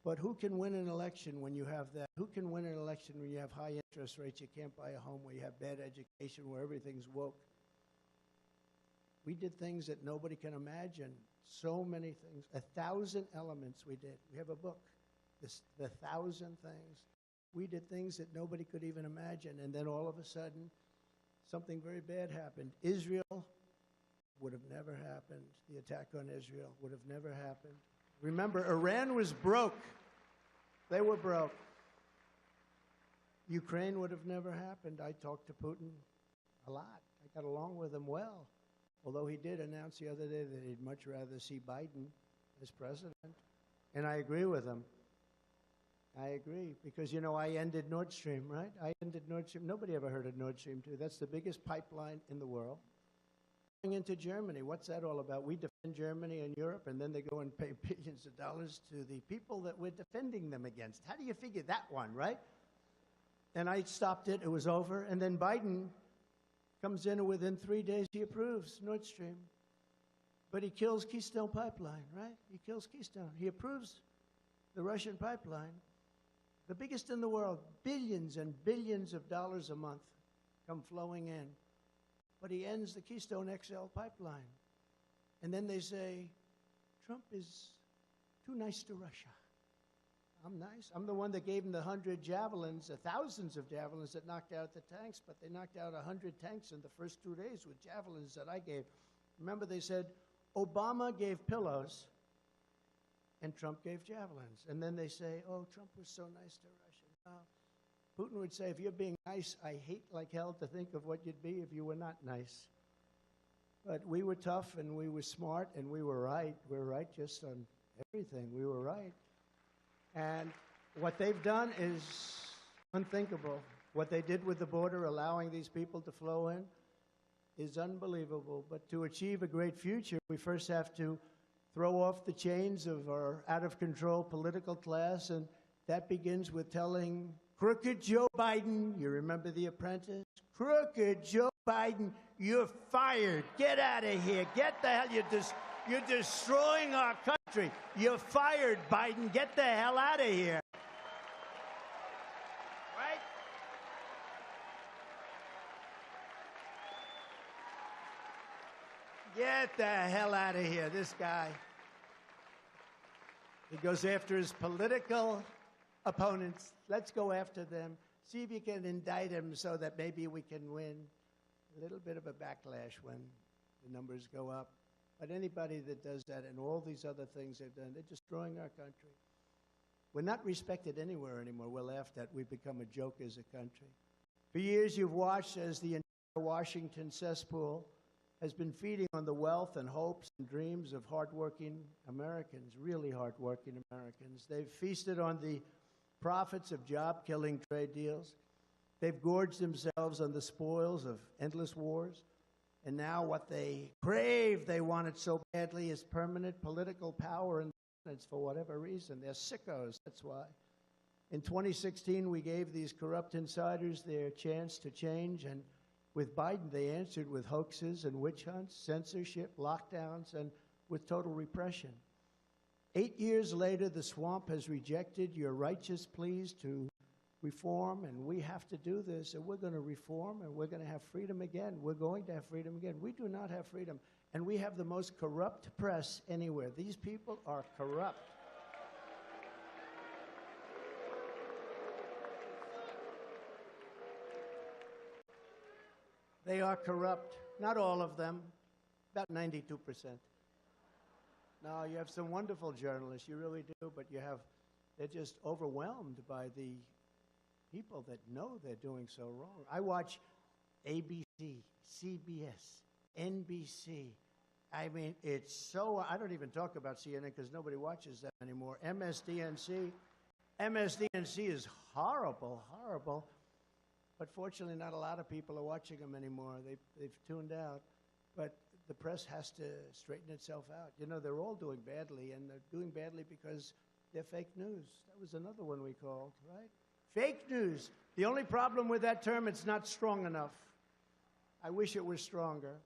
But who can win an election when you have that? Who can win an election when you have high interest rates, you can't buy a home, where you have bad education, where everything's woke? We did things that nobody can imagine. So many things. 1,000 elements we did. We have a book, the 1,000 things. We did things that nobody could even imagine. And then all of a sudden, something very bad happened. Israel would have never happened. The attack on Israel would have never happened. Remember, Iran was broke. They were broke. Ukraine would have never happened. I talked to Putin a lot. I got along with him well. Although he did announce the other day that he'd much rather see Biden as president. And I agree with him. I agree. Because, you know, I ended Nord Stream, right? I ended Nord Stream. Nobody ever heard of Nord Stream 2. That's the biggest pipeline in the world. Going into Germany, what's that all about? We defend Germany and Europe, and then they go and pay billions of dollars to the people that we're defending them against. How do you figure that one, right? And I stopped it. It was over. And then Biden comes in, and within 3 days he approves Nord Stream. But he kills Keystone Pipeline, right? He kills Keystone. He approves the Russian pipeline, the biggest in the world. Billions and billions of dollars a month come flowing in. But he ends the Keystone XL pipeline. And then they say, Trump is too nice to Russia. I'm nice. I'm the one that gave him the 100 javelins, the thousands of javelins that knocked out the tanks, but they knocked out 100 tanks in the first 2 days with javelins that I gave. Remember, they said Obama gave pillows and Trump gave javelins. And then they say, oh, Trump was so nice to Russia. No. Putin would say, if you're being nice, I hate like hell to think of what you'd be if you were not nice. But we were tough, and we were smart, and we were right. We were right just on everything. We were right. And what they've done is unthinkable. What they did with the border, allowing these people to flow in, is unbelievable. But to achieve a great future, we first have to throw off the chains of our out-of-control political class, and that begins with telling crooked Joe Biden, you remember The Apprentice? Crooked Joe Biden, you're fired. Get out of here. Get the hell. You're destroying our country. You're fired, Biden. Get the hell out of here. Right? Get the hell out of here, this guy. He goes after his political opponents. Let's go after them. See if you can indict him so that maybe we can win. A little bit of a backlash when the numbers go up. But anybody that does that and all these other things they've done, they're destroying our country. We're not respected anywhere anymore. We're laughed at. We've become a joke as a country. For years, you've watched as the entire Washington cesspool has been feeding on the wealth and hopes and dreams of hardworking Americans, really hardworking Americans. They've feasted on the profits of job-killing trade deals. They've gorged themselves on the spoils of endless wars. And now what they crave, they want it so badly, is permanent political power and dominance for whatever reason. They're sickos, that's why. In 2016, we gave these corrupt insiders their chance to change, and with Biden, they answered with hoaxes and witch hunts, censorship, lockdowns, and with total repression. 8 years later, the swamp has rejected your righteous pleas to reform, and we have to do this, and we're going to reform, and we're going to have freedom again. We're going to have freedom again. We do not have freedom, and we have the most corrupt press anywhere. These people are corrupt. They are corrupt. Not all of them, about 92%. No, you have some wonderful journalists, you really do, but they're just overwhelmed by the people that know they're doing so wrong. I watch ABC, CBS, NBC. I mean, it's so, I don't even talk about CNN because nobody watches that anymore. MSDNC is horrible, horrible. But fortunately, not a lot of people are watching them anymore. They've tuned out. But the press has to straighten itself out. You know, they're all doing badly, and they're doing badly because they're fake news. That was another one we called, right? Fake news. The only problem with that term, it's not strong enough. I wish it was stronger.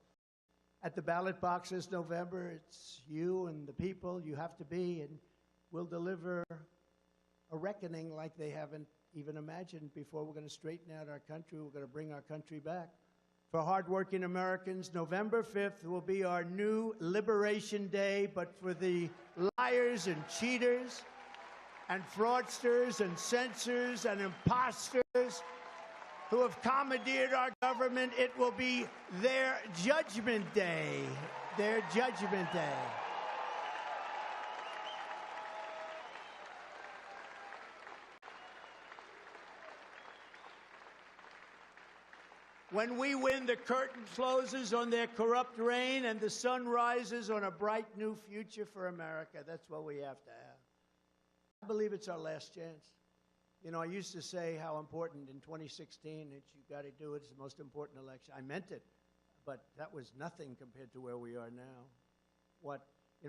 At the ballot box this November, it's you and the people you have to be, and we'll deliver a reckoning like they haven't even imagined before. We're going to straighten out our country. We're going to bring our country back. For hardworking Americans, November 5th will be our new Liberation Day, but for the liars and cheaters and fraudsters and censors and imposters who have commandeered our government, it will be their judgment day. Their judgment day. When we win, the curtain closes on their corrupt reign and the sun rises on a bright new future for America. That's what we have to have. I believe it's our last chance. You know, I used to say how important in 2016 that you got to do it. It's the most important election. I meant it, but that was nothing compared to where we are now.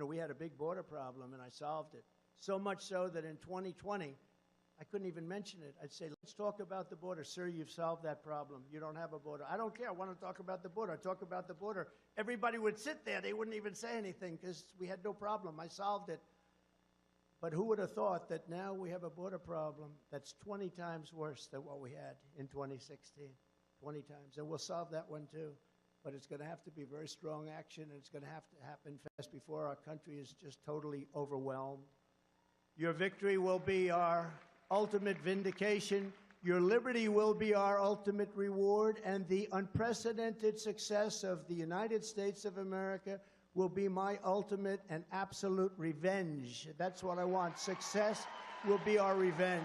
We had a big border problem, and I solved it. So much so that in 2020, I couldn't even mention it. I'd say, let's talk about the border. Sir, you've solved that problem. You don't have a border. I don't care. I want to talk about the border. I talk about the border. Everybody would sit there. They wouldn't even say anything because we had no problem. I solved it. But who would have thought that now we have a border problem that's 20 times worse than what we had in 2016? 20 times. And we'll solve that one too. But it's going to have to be very strong action, and it's going to have to happen fast before our country is just totally overwhelmed. Your victory will be our ultimate vindication. Your liberty will be our ultimate reward, and the unprecedented success of the United States of America will be my ultimate and absolute revenge. That's what I want. Success will be our revenge.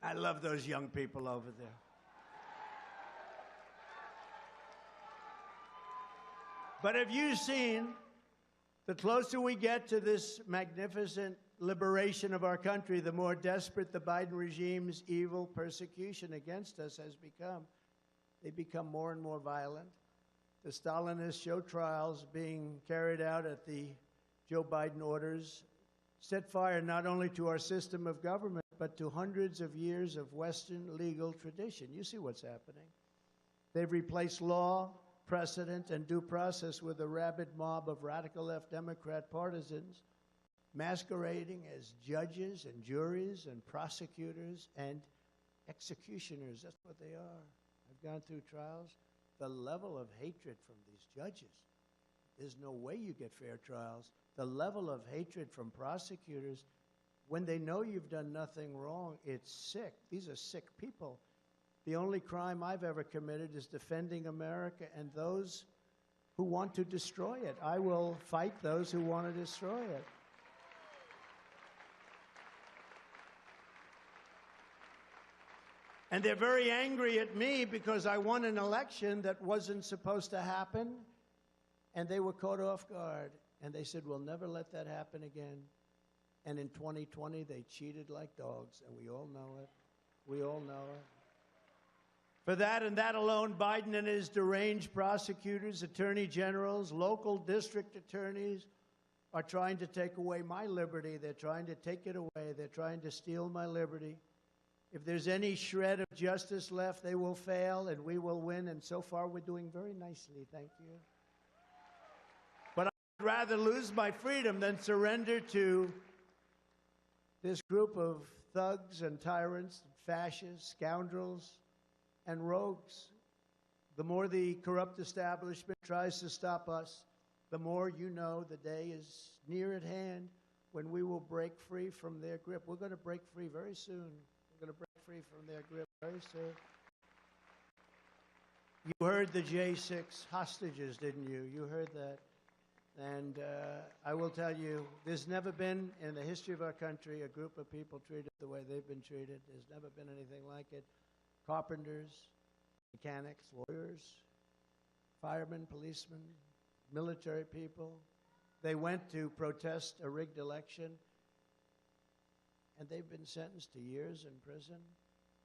I love those young people over there. But have you seen, the closer we get to this magnificent liberation of our country, the more desperate the Biden regime's evil persecution against us has become. They become more and more violent. The Stalinist show trials being carried out at the Joe Biden orders set fire not only to our system of government, but to hundreds of years of Western legal tradition. You see what's happening. They've replaced law, precedent, and due process with a rabid mob of radical left Democrat partisans masquerading as judges and juries and prosecutors and executioners. That's what they are. I've gone through trials. The level of hatred from these judges, there's no way you get fair trials. The level of hatred from prosecutors, when they know you've done nothing wrong, it's sick. These are sick people. The only crime I've ever committed is defending America and those who want to destroy it. I will fight those who want to destroy it. And they're very angry at me because I won an election that wasn't supposed to happen, and they were caught off guard. And they said, we'll never let that happen again. And in 2020, they cheated like dogs, and we all know it. We all know it. For that and that alone, Biden and his deranged prosecutors, attorney generals, local district attorneys are trying to take away my liberty. They're trying to take it away. They're trying to steal my liberty. If there's any shred of justice left, they will fail and we will win. And so far, we're doing very nicely. Thank you. But I'd rather lose my freedom than surrender to this group of thugs and tyrants, fascists, scoundrels, and rogues. The more the corrupt establishment tries to stop us, the more you know the day is near at hand when we will break free from their grip. We're going to break free very soon. We're going to break free from their grip very soon. You heard the J6 hostages, didn't you? You heard that. And I will tell you, there's never been in the history of our country a group of people treated the way they've been treated. There's never been anything like it. Carpenters, mechanics, lawyers, firemen, policemen, military people. They went to protest a rigged election, and they've been sentenced to years in prison.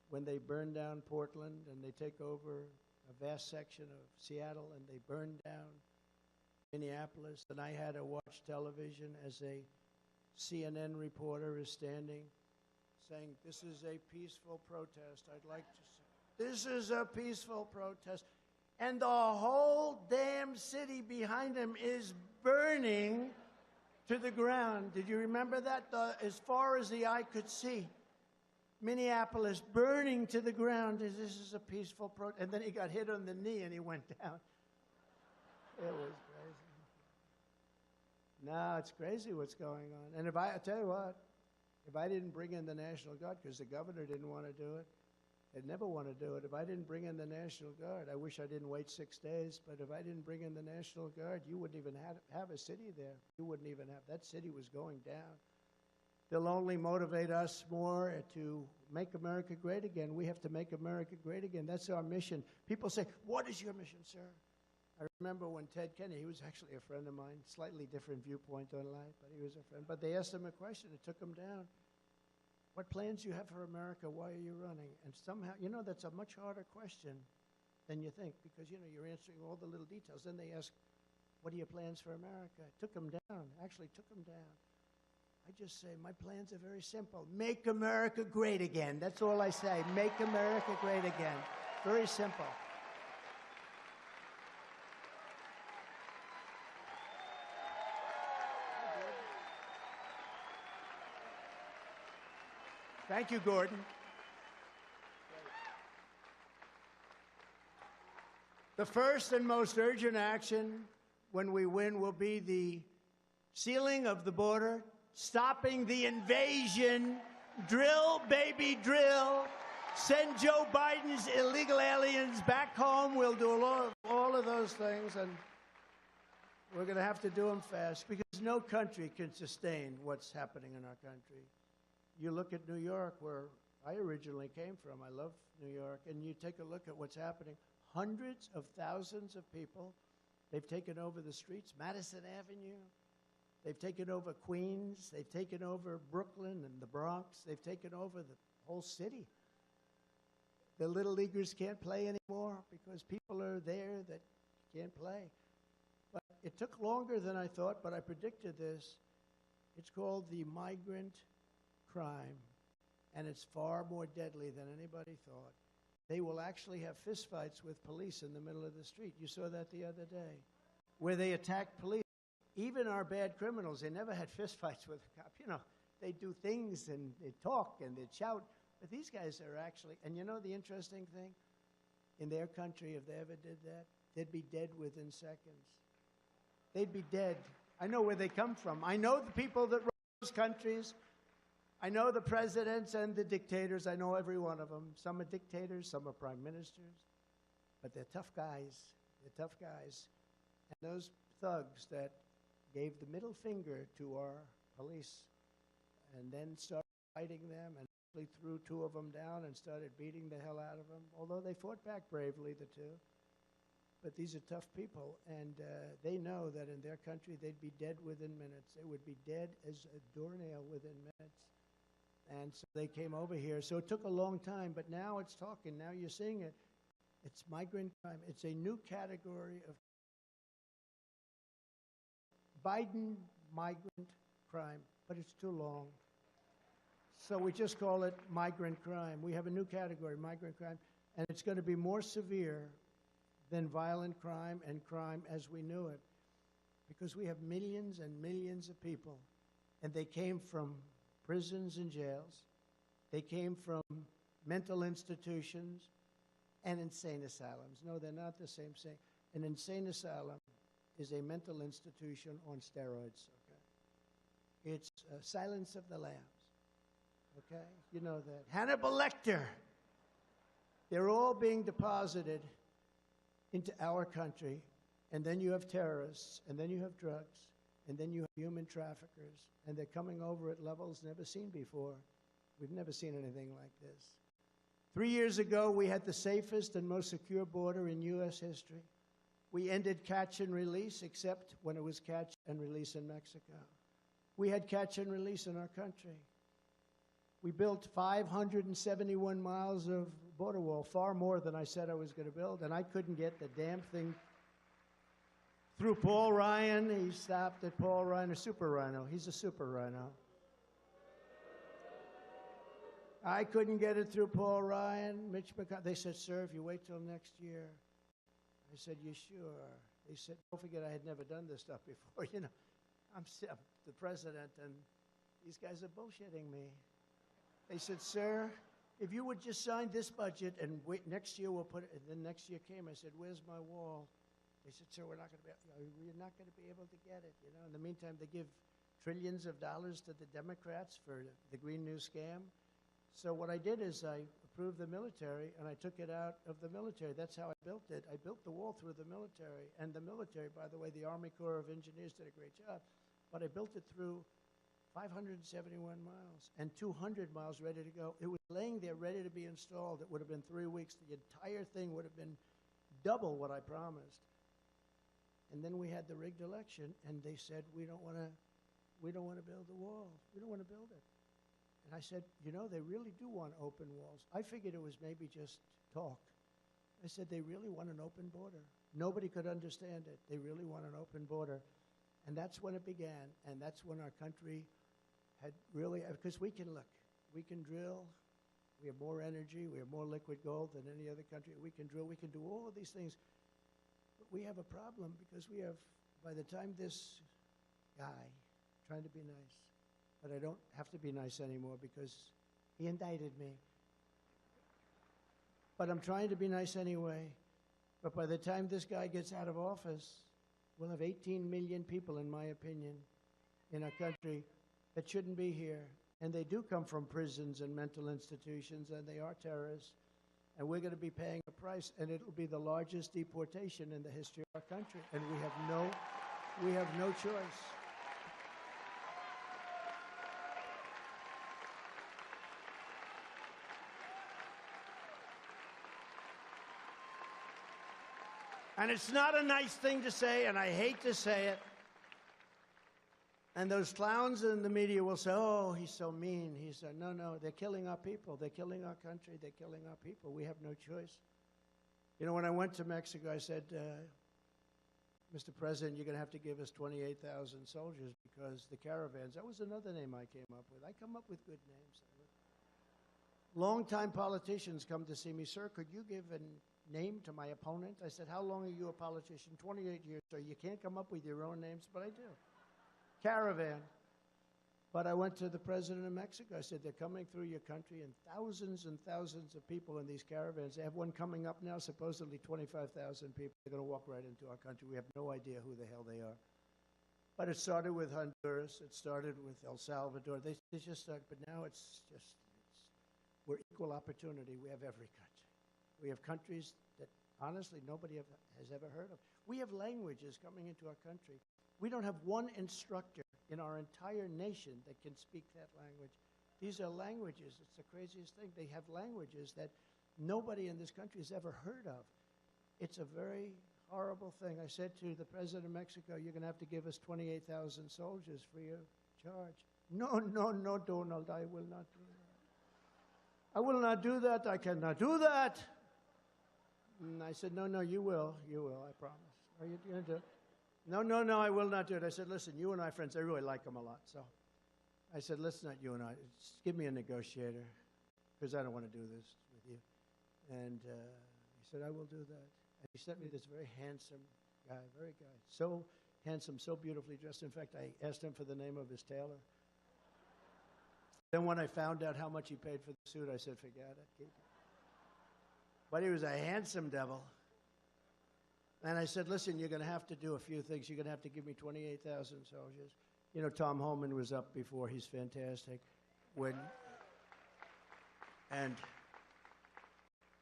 When they burn down Portland and they take over a vast section of Seattle and they burn down Minneapolis, and I had to watch television as a CNN reporter is standing saying, "This is a peaceful protest." I'd like to say, "This is a peaceful protest." And the whole damn city behind him is burning to the ground. Did you remember that? As far as the eye could see, Minneapolis burning to the ground. This is a peaceful protest. And then he got hit on the knee and he went down. It was crazy. No, it's crazy what's going on. And I tell you what, if I didn't bring in the National Guard, because the governor didn't want to do it, they'd never want to do it. If I didn't bring in the National Guard, I wish I didn't wait 6 days, but if I didn't bring in the National Guard, you wouldn't even have a city there. You wouldn't even have, that city was going down. They'll only motivate us more to make America great again. We have to make America great again. That's our mission. People say, "What is your mission, sir?" I remember when Ted Kennedy, he was actually a friend of mine, slightly different viewpoint on life, but he was a friend. But they asked him a question. It took him down. "What plans do you have for America? Why are you running?" And somehow, that's a much harder question than you think because, you're answering all the little details. Then they ask, "What are your plans for America?" It took him down, actually took him down. I just say, my plans are very simple. Make America great again. That's all I say. Make America great again. Very simple. Thank you, Gordon. The first and most urgent action when we win will be the sealing of the border, stopping the invasion, drill, baby, drill, send Joe Biden's illegal aliens back home. We'll do all of those things, and we're going to have to do them fast because no country can sustain what's happening in our country. You look at New York, where I originally came from. I love New York. And you take a look at what's happening. Hundreds of thousands of people, they've taken over the streets, Madison Avenue. They've taken over Queens. They've taken over Brooklyn and the Bronx. They've taken over the whole city. The little leaguers can't play anymore because people are there that can't play. But it took longer than I thought, but I predicted this. It's called the migrant crime, and it's far more deadly than anybody thought. They will actually have fistfights with police in the middle of the street. You saw that the other day, where they attacked police. Even our bad criminals, they never had fistfights with a cop. They do things and they talk and they shout, but these guys are actually, and the interesting thing? In their country, if they ever did that, they'd be dead within seconds. They'd be dead. I know where they come from. I know the people that run those countries. I know the presidents and the dictators. I know every one of them. Some are dictators, some are prime ministers, but they're tough guys. They're tough guys. And those thugs that gave the middle finger to our police and then started fighting them and actually threw 2 of them down and started beating the hell out of them, although they fought back bravely, the 2. But these are tough people, and they know that in their country they'd be dead within minutes. They would be dead as a doornail within minutes. And so they came over here. So it took a long time, but now it's talking. Now you're seeing it. It's migrant crime. It's a new category of Biden migrant crime, but it's too long. So we just call it migrant crime. We have a new category, migrant crime, and it's going to be more severe than violent crime and crime as we knew it, because we have millions and millions of people, and they came from prisons and jails. They came from mental institutions and insane asylums. No, they're not the same thing. An insane asylum is a mental institution on steroids, okay? It's Silence of the Lambs, okay? You know that. Hannibal Lecter. They're all being deposited into our country, and then you have terrorists, and then you have drugs, and then you have human traffickers, and they're coming over at levels never seen before. We've never seen anything like this. 3 years ago, we had the safest and most secure border in U.S. history. We ended catch and release, except when it was catch and release in Mexico. We had catch and release in our country. We built 571 miles of border wall, far more than I said I was going to build, and I couldn't get the damn thing through Paul Ryan. He stopped at Paul Ryan, a super rhino. He's a super rhino. I couldn't get it through Paul Ryan. Mitch McConnell. They said, sir, if you wait till next year. I said, you sure? They said, don't forget I had never done this stuff before. You know, I'm the president, and these guys are bullshitting me. They said, sir, if you would just sign this budget and wait, next year we'll put it, and then next year came. I said, where's my wall? They said, sir, we're not going to be able to get it. You know, in the meantime, they give trillions of dollars to the Democrats for the Green New scam. So what I did is I approved the military, and I took it out of the military. That's how I built it. I built the wall through the military. And the military, by the way, the Army Corps of Engineers did a great job. But I built it through 571 miles and 200 miles ready to go. It was laying there ready to be installed. It would have been 3 weeks. The entire thing would have been double what I promised. And then we had the rigged election, and they said, we don't want to build the wall. We don't want to build it. And I said, you know, they really do want open walls. I figured it was maybe just talk. I said, they really want an open border. Nobody could understand it. They really want an open border. And that's when it began. And that's when our country had really, because we can look, we can drill, we have more energy, we have more liquid gold than any other country. We can drill, we can do all of these things. But we have a problem because we have, by the time this guy, trying to be nice, but I don't have to be nice anymore because he indicted me. But I'm trying to be nice anyway. But by the time this guy gets out of office, we'll have 18 million people, in my opinion, in our country that shouldn't be here. And they do come from prisons and mental institutions, and they are terrorists. And we're going to be paying a price, and it'll be the largest deportation in the history of our country. And we have no choice. And it's not a nice thing to say, and I hate to say it. And those clowns in the media will say, oh, he's so mean. No, they're killing our people. They're killing our country. They're killing our people. We have no choice. You know, when I went to Mexico, I said, Mr. President, you're going to have to give us 28,000 soldiers because the caravans, that was another name I came up with. I come up with good names. Longtime politicians come to see me, sir, could you give a name to my opponent? I said, how long are you a politician? 28 years, sir. You can't come up with your own names, but I do. Caravan. But I went to the president of Mexico. I said, they're coming through your country, and thousands of people in these caravans. They have one coming up now, supposedly 25,000 people. They're going to walk right into our country. We have no idea who the hell they are. But it started with Honduras. It started with El Salvador. They just started, but now we're equal opportunity. We have every country. We have countries that, honestly, nobody has ever heard of. We have languages coming into our country. We don't have one instructor in our entire nation that can speak that language. These are languages. It's the craziest thing. They have languages that nobody in this country has ever heard of. It's a very horrible thing. I said to the president of Mexico, you're going to have to give us 28,000 soldiers free of charge. No, Donald, I will not do that. I will not do that. I cannot do that. And I said, no, you will, I promise. Are you going to do it? No, I will not do it. I said, listen, you and I friends, I really like him a lot. So I said, let's not you and I. Just give me a negotiator because I don't want to do this with you. And he said, I will do that. And he sent me this very handsome guy, so handsome, so beautifully dressed. In fact, I asked him for the name of his tailor. Then when I found out how much he paid for the suit, I said, forget it, keep it. But he was a handsome devil. And I said, listen, you're going to have to do a few things. You're going to have to give me 28,000 soldiers. You know, Tom Homan was up before. He's fantastic. And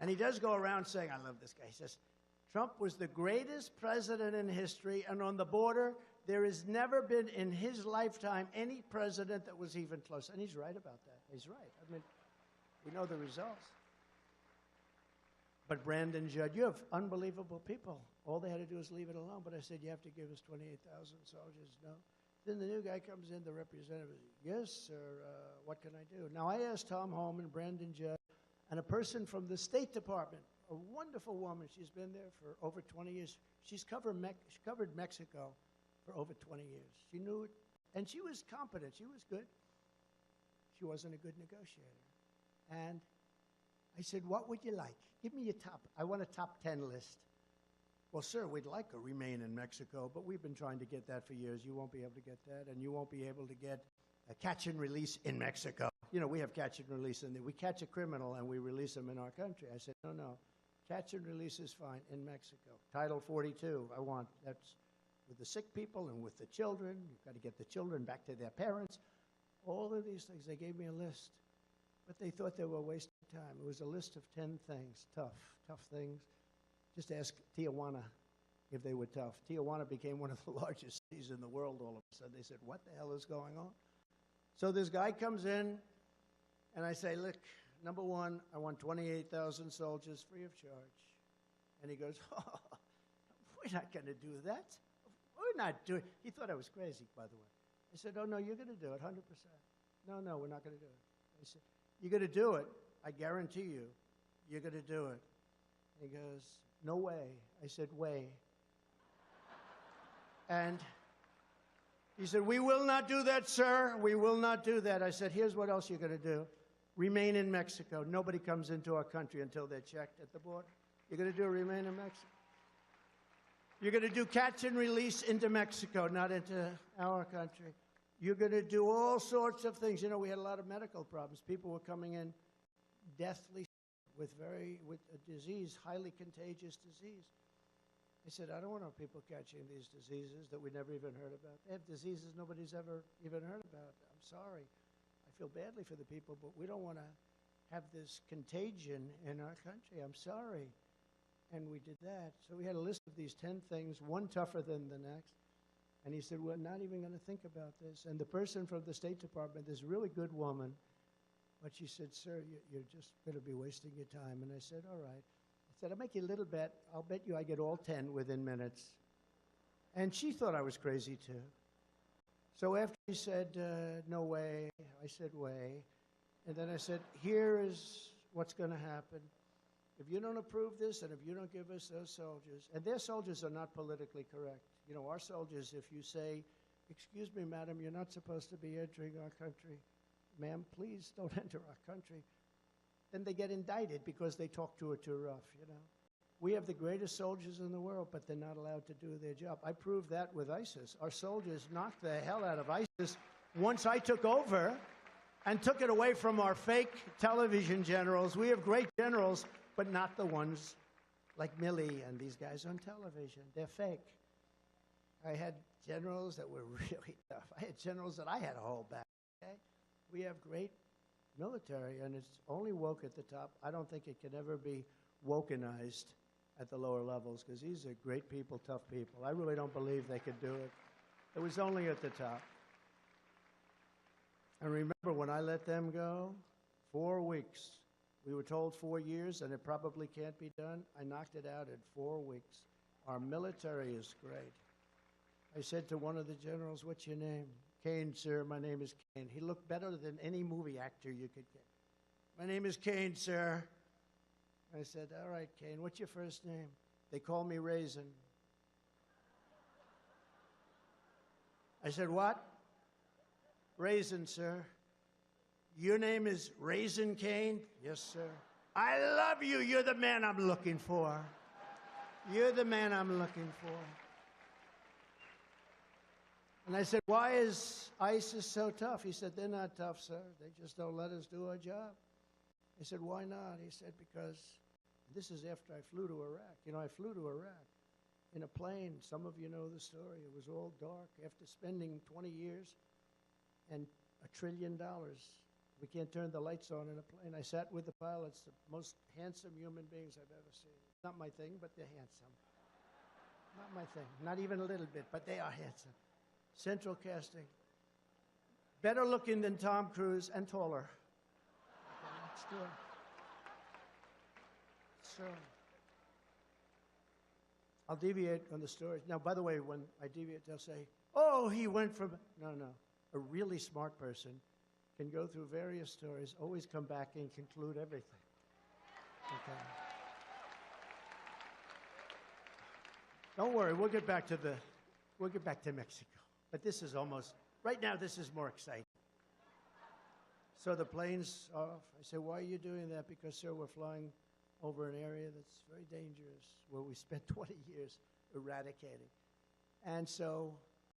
he does go around saying, I love this guy. He says, Trump was the greatest president in history, and on the border, there has never been in his lifetime any president that was even close. And he's right about that. He's right. I mean, we know the results. But Brandon Judd, you have unbelievable people. All they had to do is leave it alone. But I said, you have to give us 28,000 soldiers. No. Then the new guy comes in, the representative. Yes, sir, what can I do? Now, I asked Tom Homan, Brandon Judd, and a person from the State Department, a wonderful woman. She's been there for over 20 years. She's covered Mexico for over 20 years. She knew it, and she was competent. She was good. She wasn't a good negotiator. And I said, what would you like? Give me your top. I want a top 10 list. Well, sir, we'd like to remain in Mexico, but we've been trying to get that for years. You won't be able to get that, and you won't be able to get a catch and release in Mexico. You know, we have catch and release, and we catch a criminal and we release him in our country. I said, no. Catch and release is fine in Mexico. Title 42, I want. That's with the sick people and with the children. You've got to get the children back to their parents. All of these things. They gave me a list. But they thought they were wasting time. It was a list of 10 things, tough things. Just ask Tijuana if they were tough. Tijuana became one of the largest cities in the world all of a sudden. They said, what the hell is going on? So this guy comes in, and I say, look, number one, I want 28,000 soldiers free of charge. And he goes, oh, we're not going to do that. We're not doing it. He thought I was crazy, by the way. I said, oh, no, you're going to do it, 100%. No, we're not going to do it. I said, you're going to do it. I guarantee you, you're going to do it. He goes, no way. I said, way. And he said, we will not do that, sir. We will not do that. I said, here's what else you're going to do. Remain in Mexico. Nobody comes into our country until they're checked at the border. You're going to do remain in Mexico. You're going to do catch and release into Mexico, not into our country. You're going to do all sorts of things. You know, we had a lot of medical problems. People were coming in deathly with a disease, highly contagious disease. I said, I don't want our people catching these diseases that we never even heard about. They have diseases nobody's ever even heard about. I'm sorry. I feel badly for the people, but we don't want to have this contagion in our country. I'm sorry. And we did that. So we had a list of these 10 things, one tougher than the next. And he said, we're not even going to think about this. And the person from the State Department, this really good woman, but she said, sir, you're just going to be wasting your time. And I said, all right. I said, I'll make you a little bet. I'll bet you I get all 10 within minutes. And she thought I was crazy, too. So after he said, no way, I said, way. And then I said, here is what's going to happen. If you don't approve this and if you don't give us those soldiers, and their soldiers are not politically correct. You know, our soldiers, if you say, excuse me, madam, you're not supposed to be entering our country. Ma'am, please don't enter our country. Then they get indicted because they talk to her too rough, you know. We have the greatest soldiers in the world, but they're not allowed to do their job. I proved that with ISIS. Our soldiers knocked the hell out of ISIS once I took over and took it away from our fake television generals. We have great generals, but not the ones like Milley and these guys on television. They're fake. I had generals that were really tough. I had generals that I had to hold back. Okay? We have great military, and it's only woke at the top. I don't think it can ever be wokenized at the lower levels, because these are great people, tough people. I really don't believe they could do it. It was only at the top. And remember, when I let them go, 4 weeks. We were told 4 years, and it probably can't be done. I knocked it out in 4 weeks. Our military is great. I said to one of the generals, what's your name? Kane, sir. My name is Kane. He looked better than any movie actor you could get. My name is Kane, sir. I said, all right, Kane, what's your first name? They call me Raisin. I said, what? Raisin, sir. Your name is Raisin Kane? Yes, sir. I love you. You're the man I'm looking for. You're the man I'm looking for. And I said, why is ISIS so tough? He said, they're not tough, sir. They just don't let us do our job. I said, why not? He said, because this is after I flew to Iraq. You know, I flew to Iraq. in a plane. Some of you know the story. It was all dark. After spending 20 years and $1 trillion, we can't turn the lights on in a plane. I sat with the pilots, the most handsome human beings I've ever seen. Not my thing, but they're handsome. Not my thing. Not even a little bit, but they are handsome. Central casting. Better looking than Tom Cruise and taller. Okay, let's do it. So, I'll deviate on the story. Now, by the way, when I deviate, they'll say, oh, he went from... No. A really smart person can go through various stories, always come back and conclude everything. Okay. Don't worry, we'll get back to Mexico. But this is almost, right now this is more exciting. So the plane's off. I say, why are you doing that? Because, sir, we're flying over an area that's very dangerous, where we spent 20 years eradicating. And so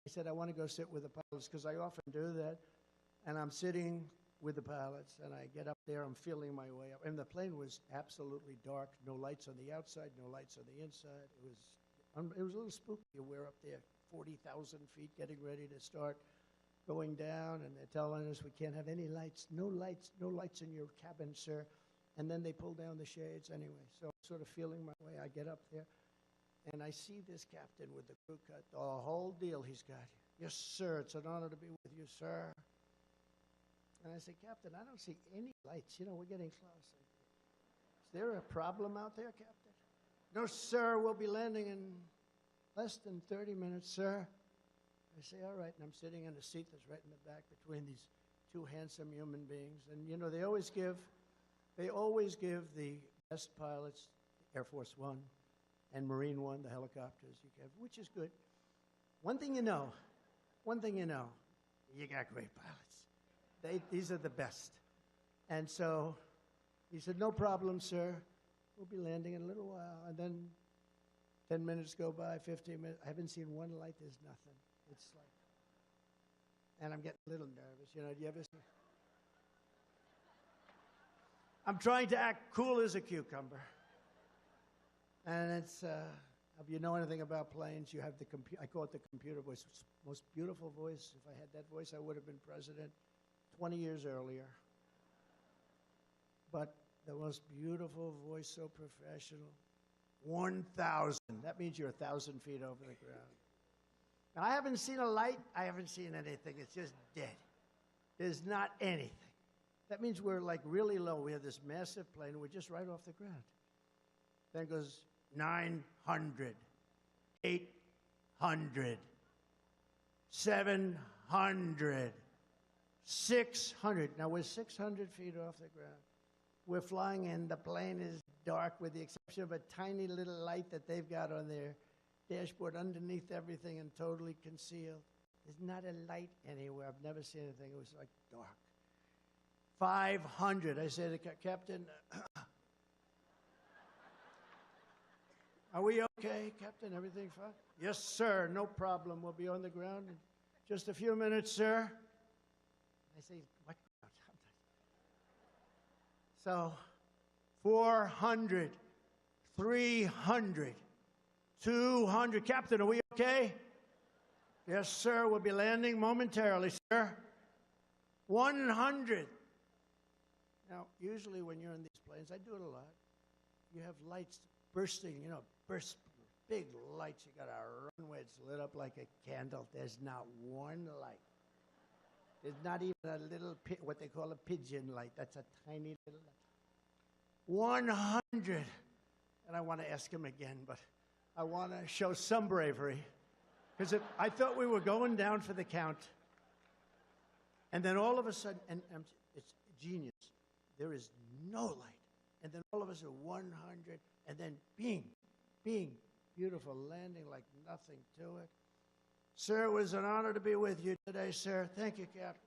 I said, I want to go sit with the pilots, because I often do that. And I'm sitting with the pilots, and I get up there, I'm feeling my way up. And the plane was absolutely dark, no lights on the outside, no lights on the inside. It was a little spooky. We're up there 40,000 feet getting ready to start going down, and they're telling us we can't have any lights, no lights in your cabin, sir. And then they pull down the shades anyway. So I'm sort of feeling my way. I get up there, and I see this captain with the crew cut, the whole deal he's got. Yes, sir, it's an honor to be with you, sir. And I say, Captain, I don't see any lights. You know, we're getting close. Is there a problem out there, Captain? No, sir, we'll be landing in less than 30 minutes, sir. I say, all right, and I'm sitting in a seat that's right in the back between these two handsome human beings. And, you know, they always give the best pilots, Air Force One and Marine One, the helicopters you have, which is good. One thing you know, you got great pilots. These are the best. And so he said, no problem, sir. We'll be landing in a little while. And then 10 minutes go by, 15 minutes. I haven't seen one light. There's nothing. It's like, and I'm getting a little nervous. You know, do you ever see? I'm trying to act cool as a cucumber. And it's, if you know anything about planes, you have the I call it the computer voice. It's the most beautiful voice. If I had that voice, I would have been president 20 years earlier. But the most beautiful voice, so professional. 1,000. That means you're 1,000 feet over the ground. Now, I haven't seen a light. I haven't seen anything. It's just dead. There's not anything. That means we're like really low. We have this massive plane. We're just right off the ground. Then it goes 900, 800, 700, 600. Now, we're 600 feet off the ground. We're flying in. The plane is dark with the exception of a tiny little light that they've got on their dashboard underneath everything and totally concealed. There's not a light anywhere. I've never seen anything. It was like dark. 500. I say to the captain, are we okay, Captain? Everything fine? Yes, sir. No problem. We'll be on the ground in just a few minutes, sir. I say, what? So, 400, 300, 200. Captain, are we okay? Yes, sir. We'll be landing momentarily, sir. 100. Now, usually when you're in these planes, I do it a lot. You have lights bursting, you know, big lights. You got a runway, it's lit up like a candle. There's not one light. There's not even a little, what they call a pigeon light. That's a tiny little light. 100. And I want to ask him again, but I want to show some bravery. Because I thought we were going down for the count. And then all of a sudden, and it's genius, there is no light. And then all of a sudden, 100, and then bing, beautiful landing like nothing to it. Sir, it was an honor to be with you today, sir. Thank you, Captain.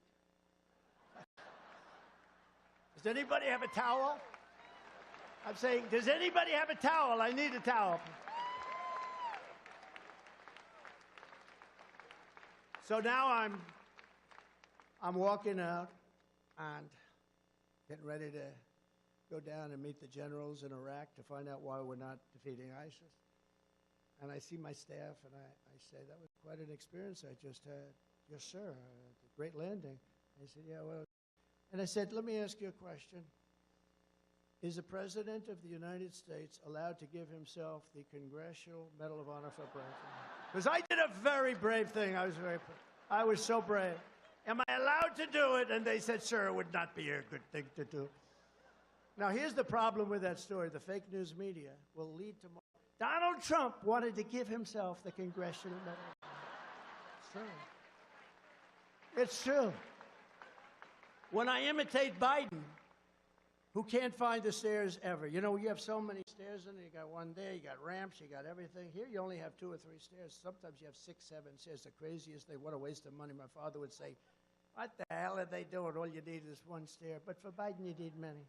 Does anybody have a towel? I'm saying, does anybody have a towel? I need a towel. So now I'm walking out and getting ready to go down and meet the generals in Iraq to find out why we're not defeating ISIS. And I see my staff, and I say, that was quite an experience I just had. Yes, sir. Great landing. They said, yeah, well. And I said, let me ask you a question. Is the President of the United States allowed to give himself the Congressional Medal of Honor for bravery? Because I did a very brave thing. I was so brave. Am I allowed to do it? And they said, sir, it would not be a good thing to do. Now, here's the problem with that story. The fake news media will lead to more. Donald Trump wanted to give himself the Congressional Medal of Honor. It's true. It's true. When I imitate Biden, who can't find the stairs ever. You know, you have so many stairs in it. You got one there, you got ramps, you got everything. Here, you only have 2 or 3 stairs. Sometimes you have 6, 7 stairs. The craziest thing, what a waste of money. My father would say, what the hell are they doing? All you need is 1 stair. But for Biden, you need many.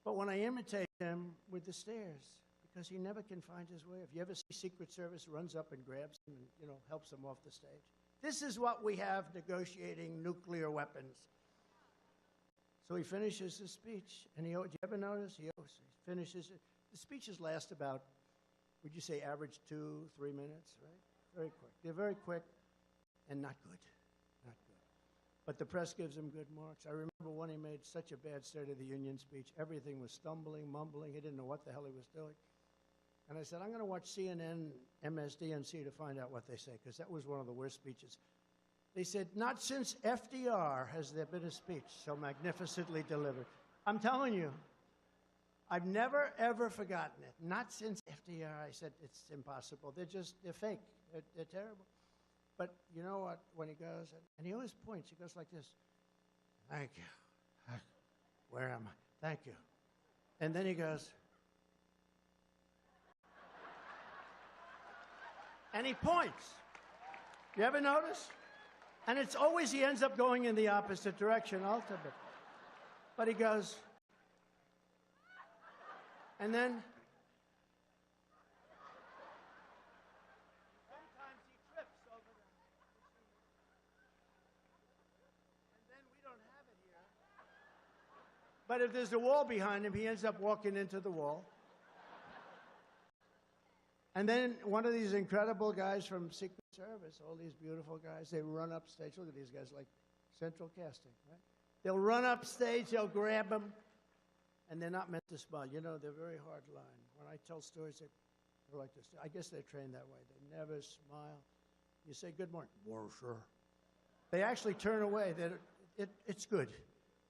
But when I imitate him with the stairs, because he never can find his way. If you ever see Secret Service runs up and grabs him and, you know, helps him off the stage. This is what we have negotiating nuclear weapons. So he finishes his speech, and do you ever notice? He finishes it. The speeches last about, would you say, average 2-3 minutes, right? Very quick. They're very quick and not good. Not good. But the press gives him good marks. I remember when he made such a bad State of the Union speech. Everything was stumbling, mumbling. He didn't know what the hell he was doing. And I said, I'm going to watch CNN, MSDNC to find out what they say, because that was one of the worst speeches. They said, not since FDR has there been a speech so magnificently delivered. I'm telling you, I've never, ever forgotten it. Not since FDR. I said, it's impossible. They're fake. They're terrible. But you know what? When he goes, and he always points, he goes like this. Thank you. Where am I? Thank you. And then he goes. And he points. You ever notice? And it's always he ends up going in the opposite direction ultimately. But he goes, and then sometimes he trips over the, and then we don't have it here. But if there's a wall behind him, he ends up walking into the wall. And then one of these incredible guys from Secret Service, all these beautiful guys, they run up stage. Look at these guys, like central casting, right? They'll run up stage, they'll grab them, and they're not meant to smile. You know, they're very hard line. When I tell stories, they're like this. I guess they're trained that way. They never smile. You say, good morning. Well, sure. They actually turn away. It's good.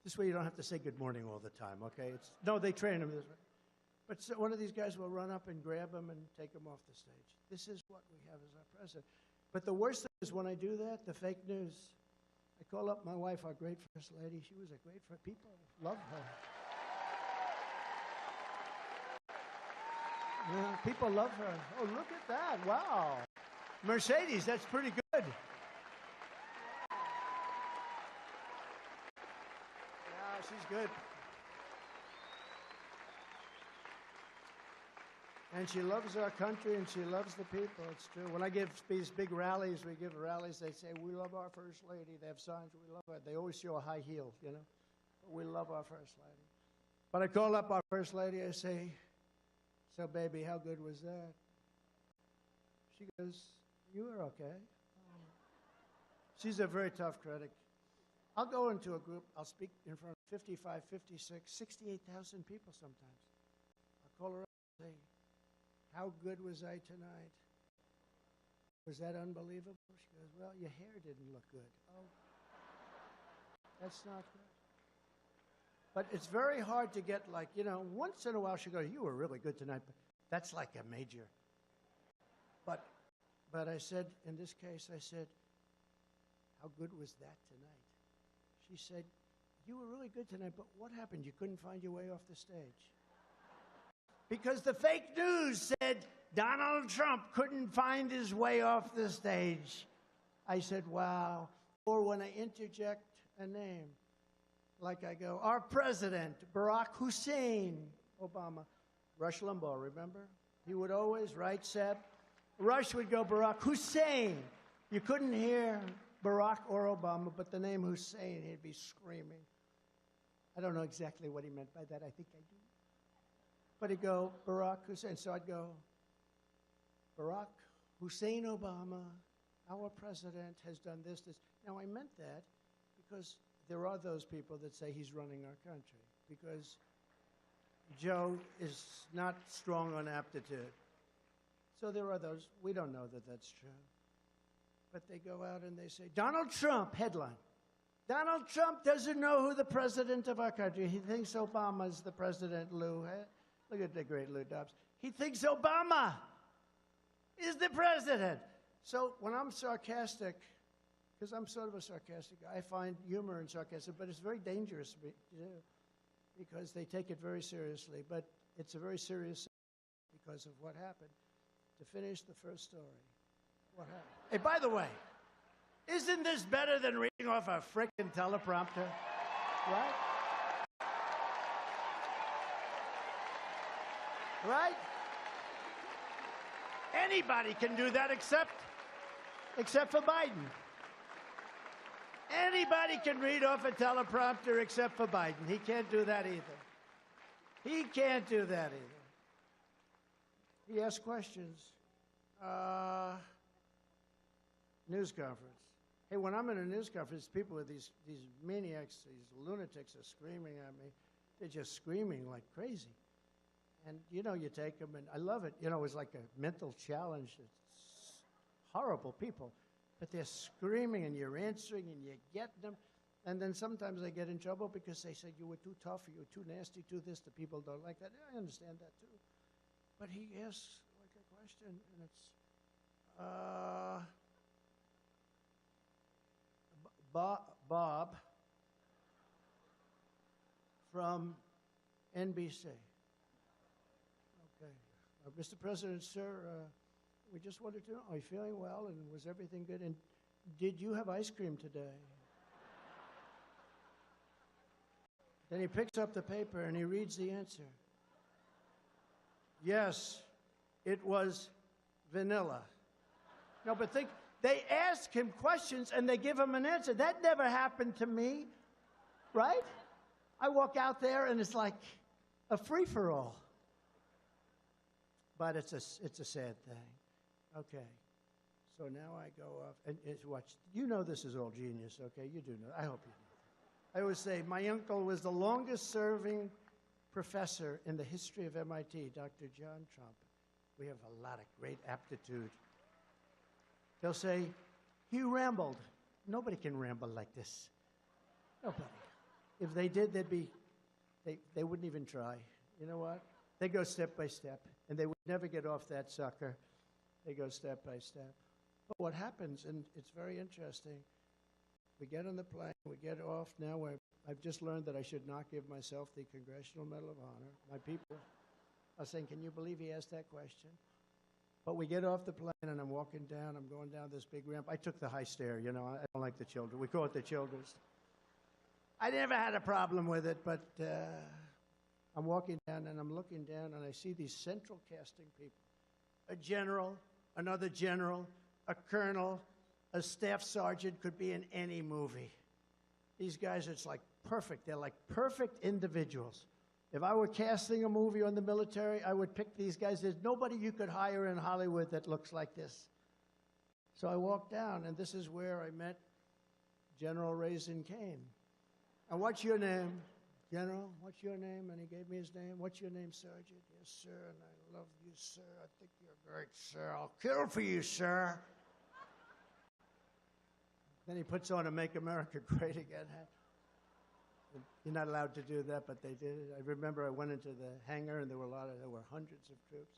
This way you don't have to say good morning all the time, okay? No, they train them this way. But so one of these guys will run up and grab him and take him off the stage. This is what we have as our president. But the worst thing is when I do that, the fake news. I call up my wife, our great first lady. She was a great first. People love her. Yeah, people love her. Oh, look at that. Wow. Mercedes, that's pretty good. Yeah, she's good. And she loves our country, and she loves the people. It's true. When I give these big rallies, we give rallies, they say, we love our First Lady. They have signs, we love her. They always show a high heel, you know. But we love our First Lady. But I call up our First Lady, I say, so, baby, how good was that? She goes, you were okay. She's a very tough critic. I'll go into a group, I'll speak in front of 55, 56, 68,000 people sometimes. I'll call her up and say, how good was I tonight? Was that unbelievable? She goes, well, your hair didn't look good. Oh, that's not good. But it's very hard to get like, you know, once in a while she goes, you were really good tonight. But that's like a major. But I said, in this case, I said, how good was that tonight? She said, you were really good tonight, but what happened? You couldn't find your way off the stage. Because the fake news said Donald Trump couldn't find his way off the stage. I said, wow. Or when I interject a name, like I go, our president, Barack Hussein Obama. Rush Limbaugh, remember? He would always, right, Seb? Rush would go, Barack Hussein. You couldn't hear Barack or Obama, but the name Hussein, he'd be screaming. I don't know exactly what he meant by that. I think I do. But he'd go, Barack Hussein. So I'd go, Barack Hussein Obama, our president, has done this. Now, I meant that because there are those people that say he's running our country because Joe is not strong on aptitude. So there are those. We don't know that that's true. But they go out and they say, Donald Trump, headline. Donald Trump doesn't know who the president of our country. He thinks Obama's the president, Lou. Look at the great Lou Dobbs. He thinks Obama is the president. So when I'm sarcastic, because I'm sort of a sarcastic guy, I find humor in sarcasm, but it's very dangerous to do because they take it very seriously. But it's a very serious because of what happened. To finish the first story, what happened? Hey, by the way, isn't this better than reading off a frickin' teleprompter? Right? Right? Anybody can do that except for Biden. Anybody can read off a teleprompter except for Biden. He can't do that either. He can't do that either. He asks questions. News conference. Hey, when I'm in a news conference, people with these maniacs, these lunatics are screaming at me. They're just screaming like crazy. And, you know, you take them, and I love it. You know, it's like a mental challenge. It's horrible people. But they're screaming, and you're answering, and you get them. And then sometimes they get in trouble because they say, you were too tough, or you were too nasty, too this. The people don't like that. I understand that, too. But he asks, like, a question, and it's, Bob from NBC. Okay. Mr. President, sir, we just wanted to know, are you feeling well, and was everything good? And did you have ice cream today? Then he picks up the paper, and he reads the answer. Yes, it was vanilla. No, but think, they ask him questions and they give him an answer. That never happened to me, right? I walk out there and it's like a free-for-all. But it's a sad thing. Okay, so now I go off and watch. You know this is all genius, okay? You do know. I hope you know. I always say my uncle was the longest-serving professor in the history of MIT, Dr. John Trump. We have a lot of great aptitude. They'll say, he rambled. Nobody can ramble like this. Nobody. If they did, they wouldn't even try. You know what? They go step by step, and they would never get off that sucker. They go step by step. But what happens, and it's very interesting, we get on the plane, we get off. Now I've just learned that I should not give myself the Congressional Medal of Honor. My people are saying, can you believe he asked that question? But we get off the plane, and I'm walking down. I'm going down this big ramp. I took the high stair, you know. I don't like the children. We call it the children's. I never had a problem with it, but I'm walking down, and I'm looking down, and I see these central casting people. A general, another general, a colonel, a staff sergeant could be in any movie. These guys, it's like perfect. They're like perfect individuals. If I were casting a movie on the military, I would pick these guys. There's nobody you could hire in Hollywood that looks like this. So I walked down, and this is where I met General Raisin Cain. And what's your name? General, what's your name? And he gave me his name. What's your name, Sergeant? Yes, sir, and I love you, sir. I think you're great, sir. I'll kill for you, sir. Then he puts on a Make America Great Again hat. You're not allowed to do that, but they did it. I remember I went into the hangar, and there were hundreds of troops.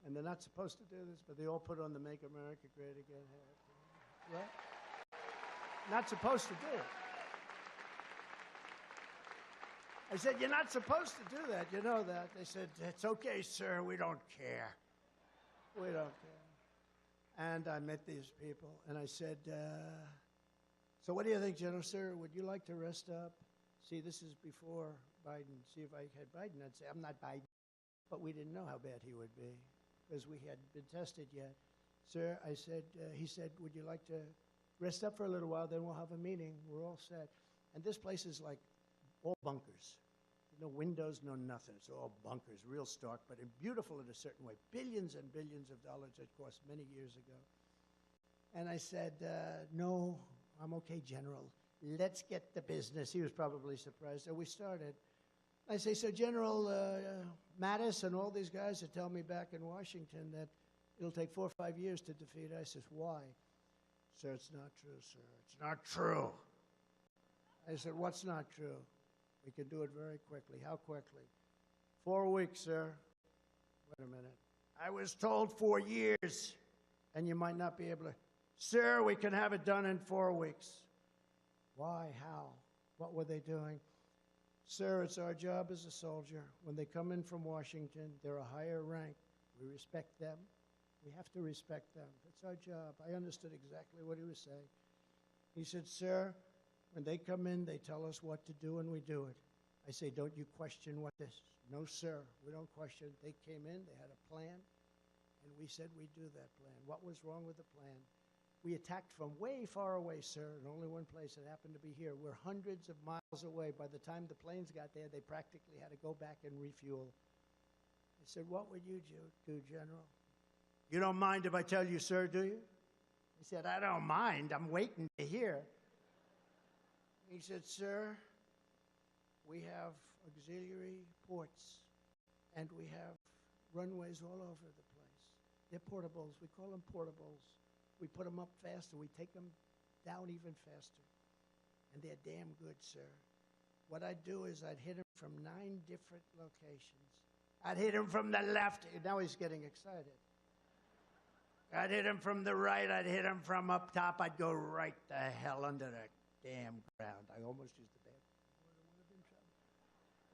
And they're not supposed to do this, but they all put on the Make America Great Again hat. Right? Not supposed to do it. I said, you're not supposed to do that. You know that. They said, it's okay, sir. We don't care. We don't care. And I met these people, and I said, so what do you think, General, sir? Would you like to rest up? See, this is before Biden. See, if I had Biden, I'd say, I'm not Biden. But we didn't know how bad he would be because we hadn't been tested yet. Sir, I said, he said, would you like to rest up for a little while? Then we'll have a meeting. We're all set. And this place is like all bunkers. No windows, no nothing. It's all bunkers, real stark, but beautiful in a certain way. Billions and billions of dollars that cost many years ago. And I said, no, I'm okay, General. Let's get the business. He was probably surprised. So we started. I say, so General Mattis and all these guys that tell me back in Washington that it'll take 4 or 5 years to defeat. I says, why? Sir, it's not true, sir. It's not true. I said, what's not true? We can do it very quickly. How quickly? 4 weeks, sir. Wait a minute. I was told 4 years, and you might not be able to. Sir, we can have it done in 4 weeks. Why? How? What were they doing? Sir, it's our job as a soldier. When they come in from Washington, they're a higher rank. We respect them. We have to respect them. It's our job. I understood exactly what he was saying. He said, sir, when they come in, they tell us what to do, and we do it. I say, don't you question what this? No, sir, we don't question. They came in, they had a plan, and we said we'd do that plan. What was wrong with the plan? We attacked from way far away, sir, and only one place. It happened to be here. We're hundreds of miles away. By the time the planes got there, they practically had to go back and refuel. I said, what would you do, General? You don't mind if I tell you, sir, do you? He said, I don't mind. I'm waiting to hear. He said, sir, we have auxiliary ports, and we have runways all over the place. They're portables. We call them portables. We put them up faster. We take them down even faster. And they're damn good, sir. What I'd do is I'd hit him from 9 different locations. I'd hit him from the left. Now he's getting excited. I'd hit him from the right. I'd hit him from up top. I'd go right the hell under the damn ground. I almost used the bad.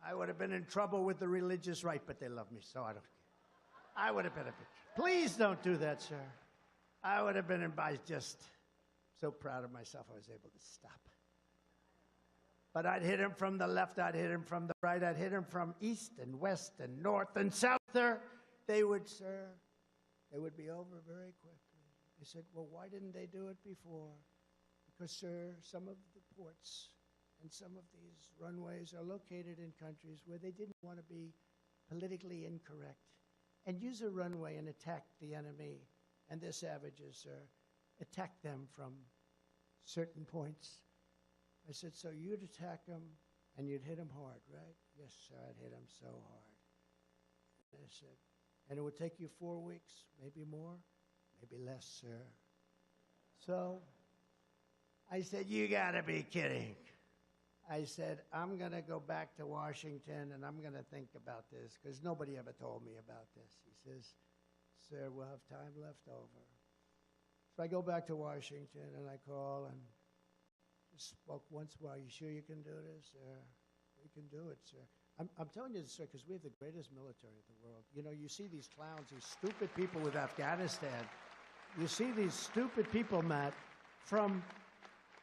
I would have been in trouble with the religious right, but they love me, so I don't care. I would have been a bitch. Please don't do that, sir. I would have been, I was just so proud of myself I was able to stop. But I'd hit him from the left, I'd hit him from the right, I'd hit him from east and west and north and south, sir. They would, sir, they would be over very quickly. I said, well, why didn't they do it before? Because, sir, some of the ports and some of these runways are located in countries where they didn't want to be politically incorrect and use a runway and attack the enemy. And they're savages, sir. Attack them from certain points. I said, so you'd attack them and you'd hit them hard, right? Yes, sir, I'd hit them so hard. And I said, and it would take you 4 weeks, maybe more, maybe less, sir. So I said, you gotta be kidding. I said, I'm gonna go back to Washington and I'm gonna think about this because nobody ever told me about this. He says, sir, we'll have time left over. So I go back to Washington and I call and just spoke once more. Are you sure you can do this, sir? We can do it, sir. I'm telling you this, sir, because we have the greatest military in the world. You know, you see these clowns, these stupid people with Afghanistan. You see these stupid people, Matt, from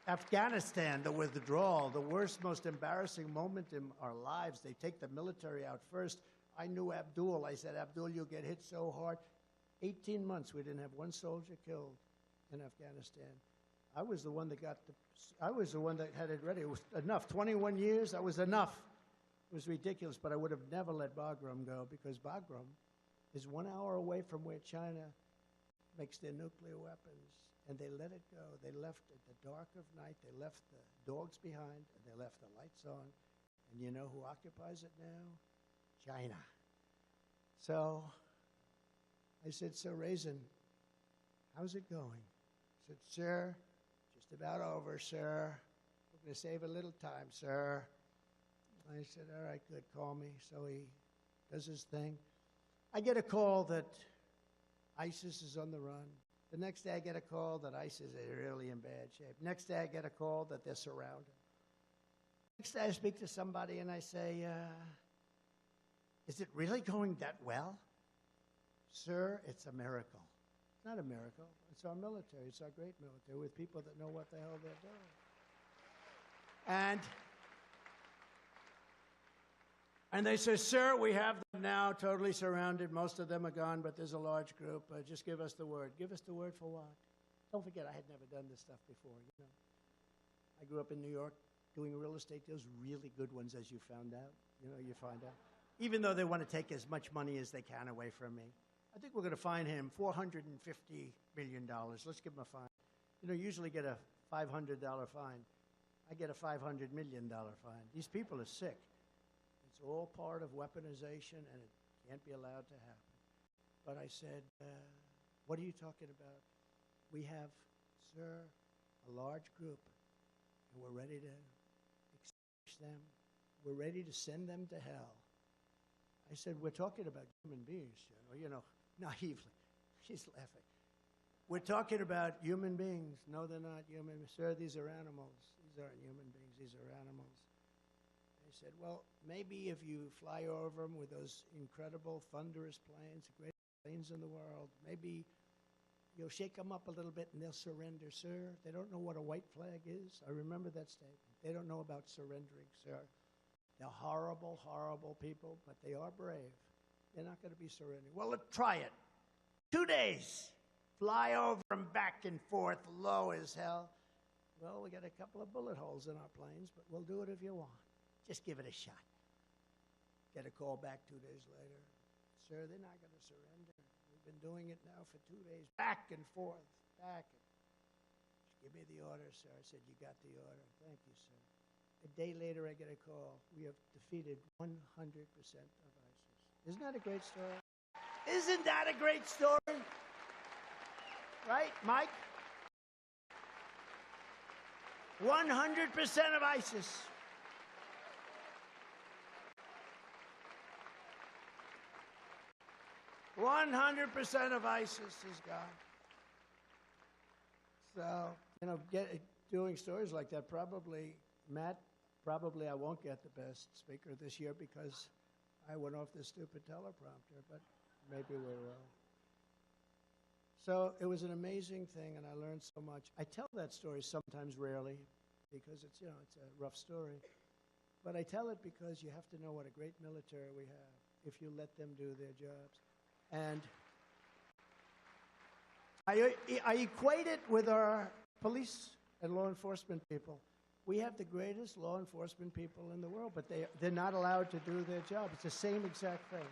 Afghanistan, the withdrawal, the worst, most embarrassing moment in our lives. They take the military out first. I knew Abdul. I said, Abdul, you'll get hit so hard. 18 months, we didn't have one soldier killed in Afghanistan. I was the one that had it ready. It was enough. 21 years, that was enough. It was ridiculous, but I would have never let Bagram go because Bagram is 1 hour away from where China makes their nuclear weapons. And they let it go. They left at the dark of night. They left the dogs behind, and they left the lights on. And you know who occupies it now? China. So I said, so Raisin, how's it going? I said, sir, just about over, sir. We're going to save a little time, sir. I said, all right, good, call me. So he does his thing. I get a call that ISIS is on the run. The next day I get a call that ISIS is really in bad shape. Next day I get a call that they're surrounded. Next day I speak to somebody and I say, is it really going that well? Sir, it's a miracle. It's not a miracle. It's our military. It's our great military with people that know what the hell they're doing. And they say, sir, we have them now totally surrounded. Most of them are gone, but there's a large group. Just give us the word. Give us the word for what? Don't forget, I had never done this stuff before, you know. I grew up in New York doing real estate deals, really good ones, as you found out. you find out. Even though they want to take as much money as they can away from me. I think we're going to fine him $450 million. Let's give him a fine. Usually get a $500 fine. I get a $500 million fine. These people are sick. It's all part of weaponization, and it can't be allowed to happen. But I said, what are you talking about? We have, sir, a large group, and we're ready to extinguish them. We're ready to send them to hell. I said, we're talking about human beings, naively. She's laughing. We're talking about human beings. No, they're not human. Sir, these are animals. These aren't human beings. These are animals. I said, well, maybe if you fly over them with those incredible, thunderous planes, the greatest planes in the world, maybe you'll shake them up a little bit and they'll surrender, sir. They don't know what a white flag is. I remember that statement. They don't know about surrendering, sir. They're horrible, horrible people, but they are brave. They're not going to be surrendering. Well, let's try it. 2 days. Fly over them back and forth, low as hell. Well, we got a couple of bullet holes in our planes, but we'll do it if you want. Just give it a shot. Get a call back 2 days later. Sir, they're not going to surrender. We've been doing it now for 2 days, back and forth, back. Give me the order, sir. I said, you got the order. Thank you, sir. A day later, I get a call. We have defeated 100% of ISIS. Isn't that a great story? Isn't that a great story? Right, Mike? 100% of ISIS. %100% of ISIS is gone. So, doing stories like that, probably, Matt, I won't get the best speaker this year because I went off this stupid teleprompter, but maybe we will. So it was an amazing thing, and I learned so much. I tell that story sometimes rarely because it's a rough story. But I tell it because you have to know what a great military we have if you let them do their jobs. And I equate it with our police and law enforcement people. We have the greatest law enforcement people in the world, but they're not allowed to do their job. It's the same exact thing.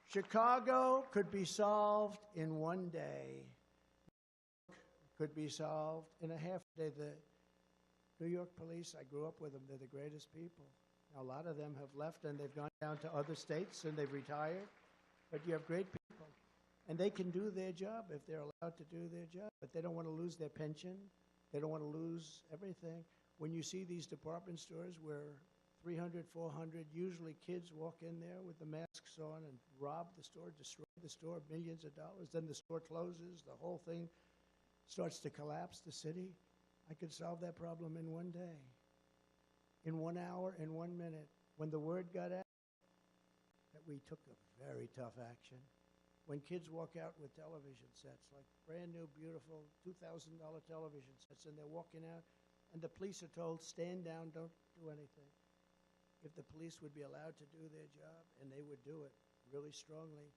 Chicago could be solved in 1 day. Could be solved in a half day. The New York police, I grew up with them. They're the greatest people. Now, a lot of them have left and they've gone down to other states and they've retired. But you have great people. And they can do their job if they're allowed to do their job. But they don't want to lose their pension. They don't want to lose everything. When you see these department stores where 300, 400, usually kids walk in there with the masks on and rob the store, destroy the store, millions of dollars. Then the store closes. The whole thing starts to collapse, the city. I could solve that problem in 1 day, in 1 hour, in 1 minute. When the word got out that we took a very tough action, when kids walk out with television sets, like brand new, beautiful $2,000 television sets, and they're walking out, and the police are told, stand down, don't do anything. If the police would be allowed to do their job, and they would do it really strongly,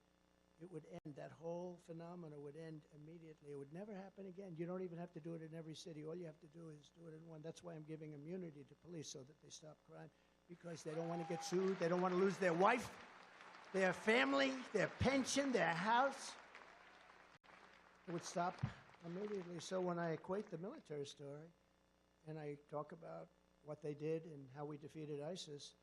it would end. That whole phenomena would end immediately. It would never happen again. You don't even have to do it in every city. All you have to do is do it in one. That's why I'm giving immunity to police, so that they stop crime, because they don't want to get sued. They don't want to lose their wife, their family, their pension, their house. It would stop immediately. So when I equate the military story and I talk about what they did and how we defeated ISIS,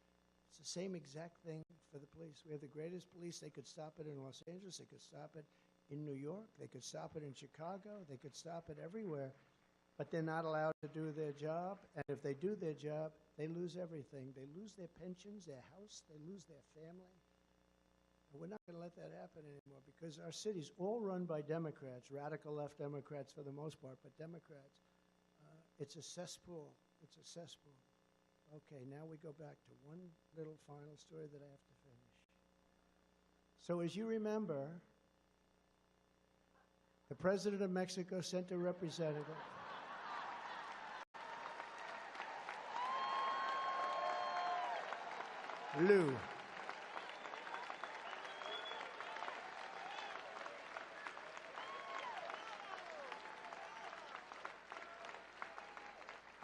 it's the same exact thing for the police. We have the greatest police. They could stop it in Los Angeles. They could stop it in New York. They could stop it in Chicago. They could stop it everywhere. But they're not allowed to do their job. And if they do their job, they lose everything. They lose their pensions, their house. They lose their family. And we're not going to let that happen anymore, because our city's all run by Democrats, radical left Democrats for the most part, but Democrats. It's a cesspool. It's a cesspool. Okay, now we go back to one little final story that I have to finish. So as you remember, the president of Mexico sent a representative. Lou.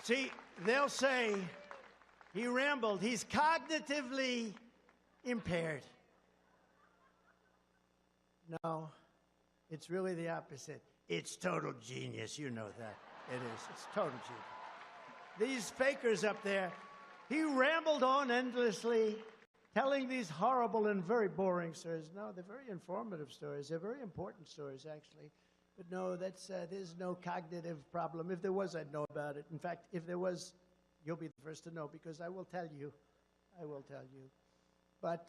See, they'll say He rambled. He's cognitively impaired. No, it's really the opposite. It's total genius. You know that. It is. It's total genius. These fakers up there, he rambled on endlessly, telling these horrible and very boring stories. No, they're very informative stories. They're very important stories, actually. But no, there's no cognitive problem. If there was, I'd know about it. In fact, if there was, you'll be the first to know, because I will tell you. I will tell you. But,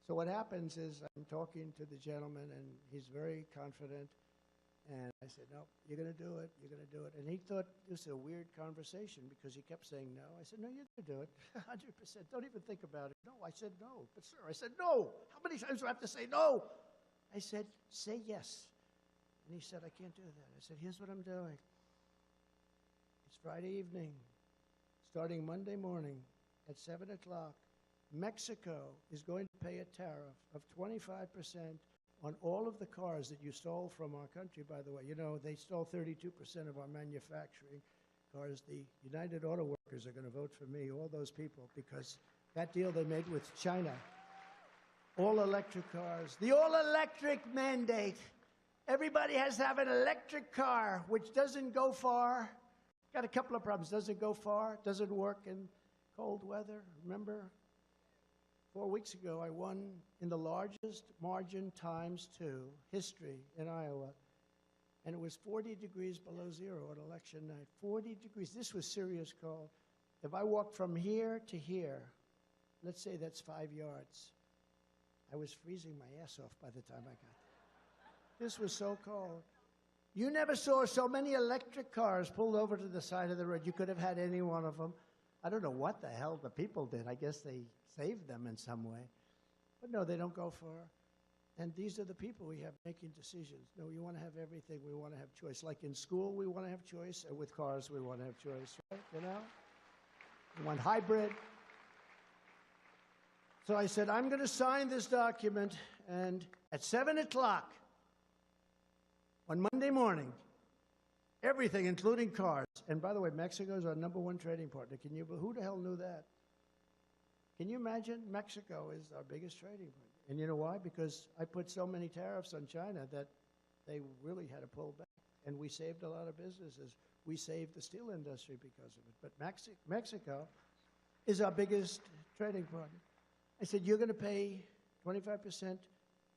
so what happens is I'm talking to the gentleman, and he's very confident. And I said, no, you're going to do it. You're going to do it. And he thought this was a weird conversation because he kept saying no. I said, no, you're going to do it. 100%. Don't even think about it. No, I said no. But, sir, I said no. How many times do I have to say no? I said, say yes. And he said, I can't do that. I said, here's what I'm doing. It's Friday evening, starting Monday morning at 7 o'clock. Mexico is going to pay a tariff of 25% on all of the cars that you stole from our country, by the way. You know, they stole 32% of our manufacturing cars. The United Auto Workers are going to vote for me, all those people, because that deal they made with China, all electric cars, the all-electric mandate. Everybody has to have an electric car, which doesn't go far. Got a couple of problems. Doesn't go far, doesn't work in cold weather. Remember? 4 weeks ago, I won in the largest margin ×2 history in Iowa, and it was 40 degrees below zero on election night. 40 degrees. This was serious call. If I walked from here to here, let's say that's 5 yards, I was freezing my ass off by the time I got there. This was so cold. You never saw so many electric cars pulled over to the side of the road. You could have had any one of them. I don't know what the hell the people did. I guess they saved them in some way. But no, they don't go far. And these are the people we have making decisions. No, we want to have everything. We want to have choice. Like in school, we want to have choice. And with cars, we want to have choice, right? You know? We want hybrid. So I said, I'm going to sign this document. And at 7 o'clock on Monday morning, everything, including cars. And by the way, Mexico is our #1 trading partner. Who the hell knew that? Can you imagine? Mexico is our biggest trading partner. And you know why? Because I put so many tariffs on China that they really had to pull back. And we saved a lot of businesses. We saved the steel industry because of it. But Mexico is our biggest trading partner. I said, you're going to pay 25%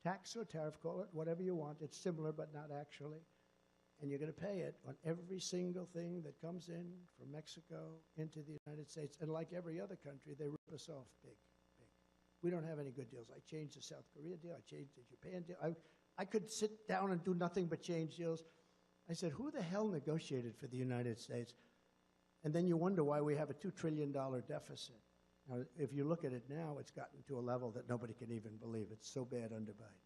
tax or tariff, call it whatever you want. It's similar, but not actually. And you're going to pay it on every single thing that comes in from Mexico into the United States. And like every other country, they rip us off big, big. We don't have any good deals. I changed the South Korea deal. I changed the Japan deal. I could sit down and do nothing but change deals. I said, who the hell negotiated for the United States? And then you wonder why we have a $2 trillion deficit. Now, if you look at it now, it's gotten to a level that nobody can even believe. It's so bad under Biden.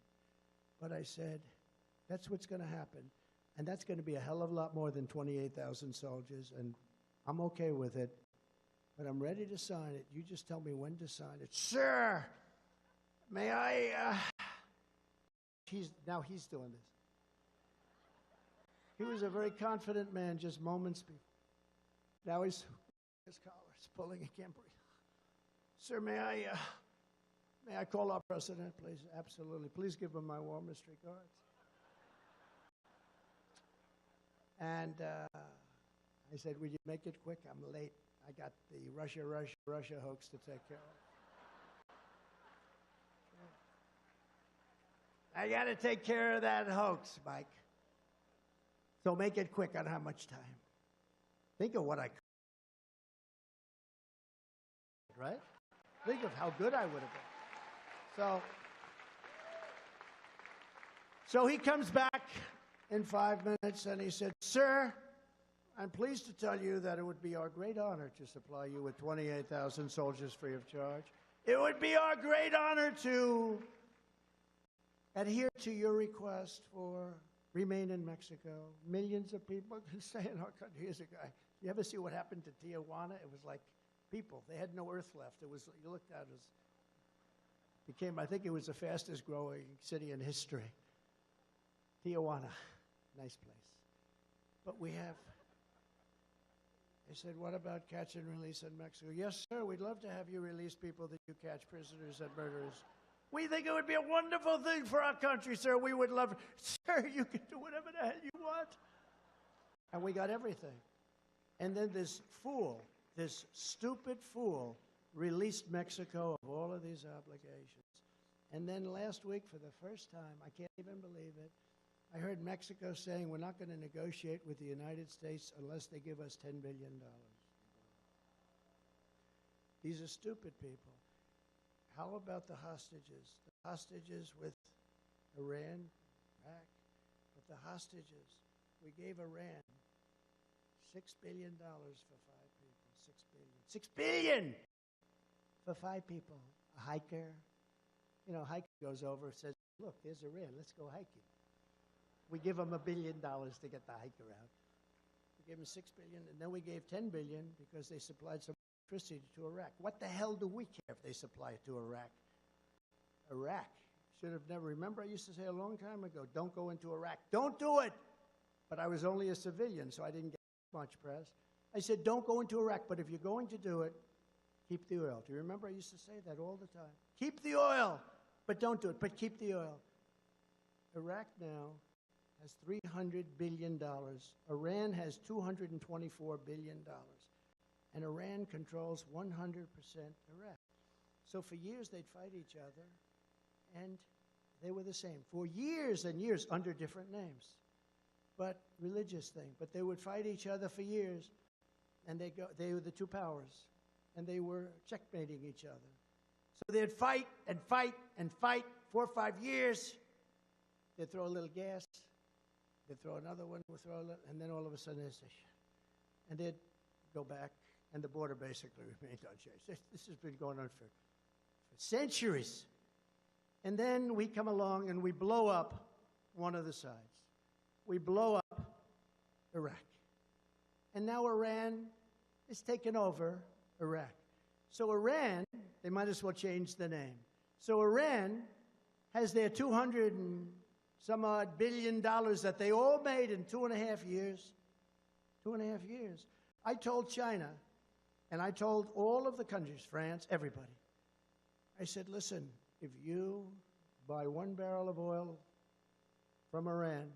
But I said, that's what's going to happen. And that's going to be a hell of a lot more than 28,000 soldiers, and I'm okay with it. But I'm ready to sign it. You just tell me when to sign it. Sir, may I, now he's doing this. He was a very confident man just moments before. Now his collar is pulling, he can't breathe. Sir, may I call our president, please? Absolutely. Please give him my warmest regards. And I said, would you make it quick? I'm late. I got the Russia hoax to take care of. I got to take care of that hoax, Mike. So make it quick. I don't have much time. Think of what I could. Right? Think of how good I would have been. So he comes back in 5 minutes, and he said, sir, I'm pleased to tell you that it would be our great honor to supply you with 28,000 soldiers free of charge. It would be our great honor to adhere to your request for remain in Mexico. Millions of people can stay in our country. Here's a guy. You ever see what happened to Tijuana? It was like people. They had no earth left. It was, you looked at it, became, I think it was the fastest growing city in history. Tijuana. Nice place. But we have They said, what about catch and release in Mexico? Yes, sir, we'd love to have you release people that you catch, prisoners and murderers. We think it would be a wonderful thing for our country, sir. We would love it. Sir, you can do whatever the hell you want. And we got everything. And then this fool, this stupid fool, released Mexico of all of these obligations. And then last week, for the first time, I can't even believe it, I heard Mexico saying we're not going to negotiate with the United States unless they give us $10 billion. These are stupid people. How about the hostages? The hostages with Iran, Iraq, but the hostages, we gave Iran $6 billion for 5 people. $6 billion for 5 people. A hiker. You know, a hiker goes over and says, look, there's Iran. Let's go hiking. We give them $1 billion to get the hiker out. We gave them $6 billion, and then we gave $10 billion because they supplied some electricity to Iraq. What the hell do we care if they supply it to Iraq? Iraq should have never. Remember, I used to say a long time ago, don't go into Iraq. Don't do it. But I was only a civilian, so I didn't get much press. I said, don't go into Iraq, but if you're going to do it, keep the oil. Do you remember I used to say that all the time? Keep the oil, but don't do it, but keep the oil. Iraq now has $300 billion. Iran has $224 billion. And Iran controls 100% Iraq. So for years, they'd fight each other, and they were the same. For years and years, under different names. But religious thing. But they would fight each other for years, and they were the two powers, and they were checkmating each other. So they'd fight and fight and fight 4 or 5 years. They'd throw a little gas. They'd throw another one. We'd throw a little, and then all of a sudden they'd say, and they'd go back, and the border basically remained unchanged. This has been going on for centuries. And then we come along and we blow up one of the sides. We blow up Iraq. And now Iran is taking over Iraq. So Iran, they might as well change the name. So Iran has their $200 and some odd billion that they all made in 2.5 years. 2.5 years. I told China, and I told all of the countries, France, everybody, I said, listen, if you buy 1 barrel of oil from Iran,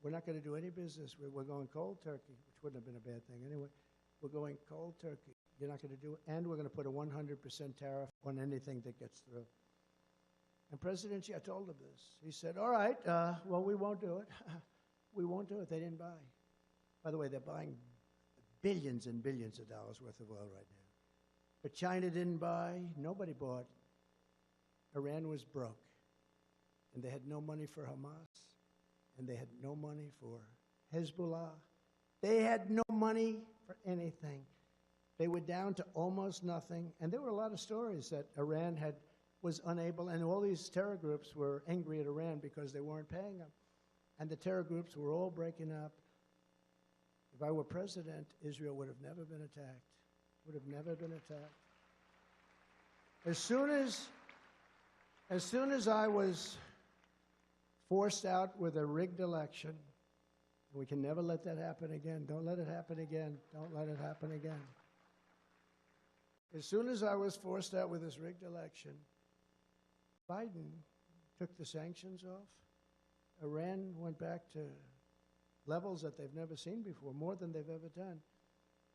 we're not going to do any business. We're going cold turkey, which wouldn't have been a bad thing anyway. We're going cold turkey. You're not going to do it. And we're going to put a 100% tariff on anything that gets through. And President Xi, I told him this. He said, all right, well, we won't do it. We won't do it. They didn't buy. By the way, they're buying billions and billions of dollars worth of oil right now. But China didn't buy. Nobody bought. Iran was broke. And they had no money for Hamas. And they had no money for Hezbollah. They had no money for anything. They were down to almost nothing. And there were a lot of stories that Iran was unable, and all these terror groups were angry at Iran because they weren't paying them. And the terror groups were all breaking up. If I were president, Israel would have never been attacked. Would have never been attacked. As soon as I was forced out with a rigged election, we can never let that happen again. Don't let it happen again. Don't let it happen again. As soon as I was forced out with this rigged election, Biden took the sanctions off. Iran went back to levels that they've never seen before, more than they've ever done.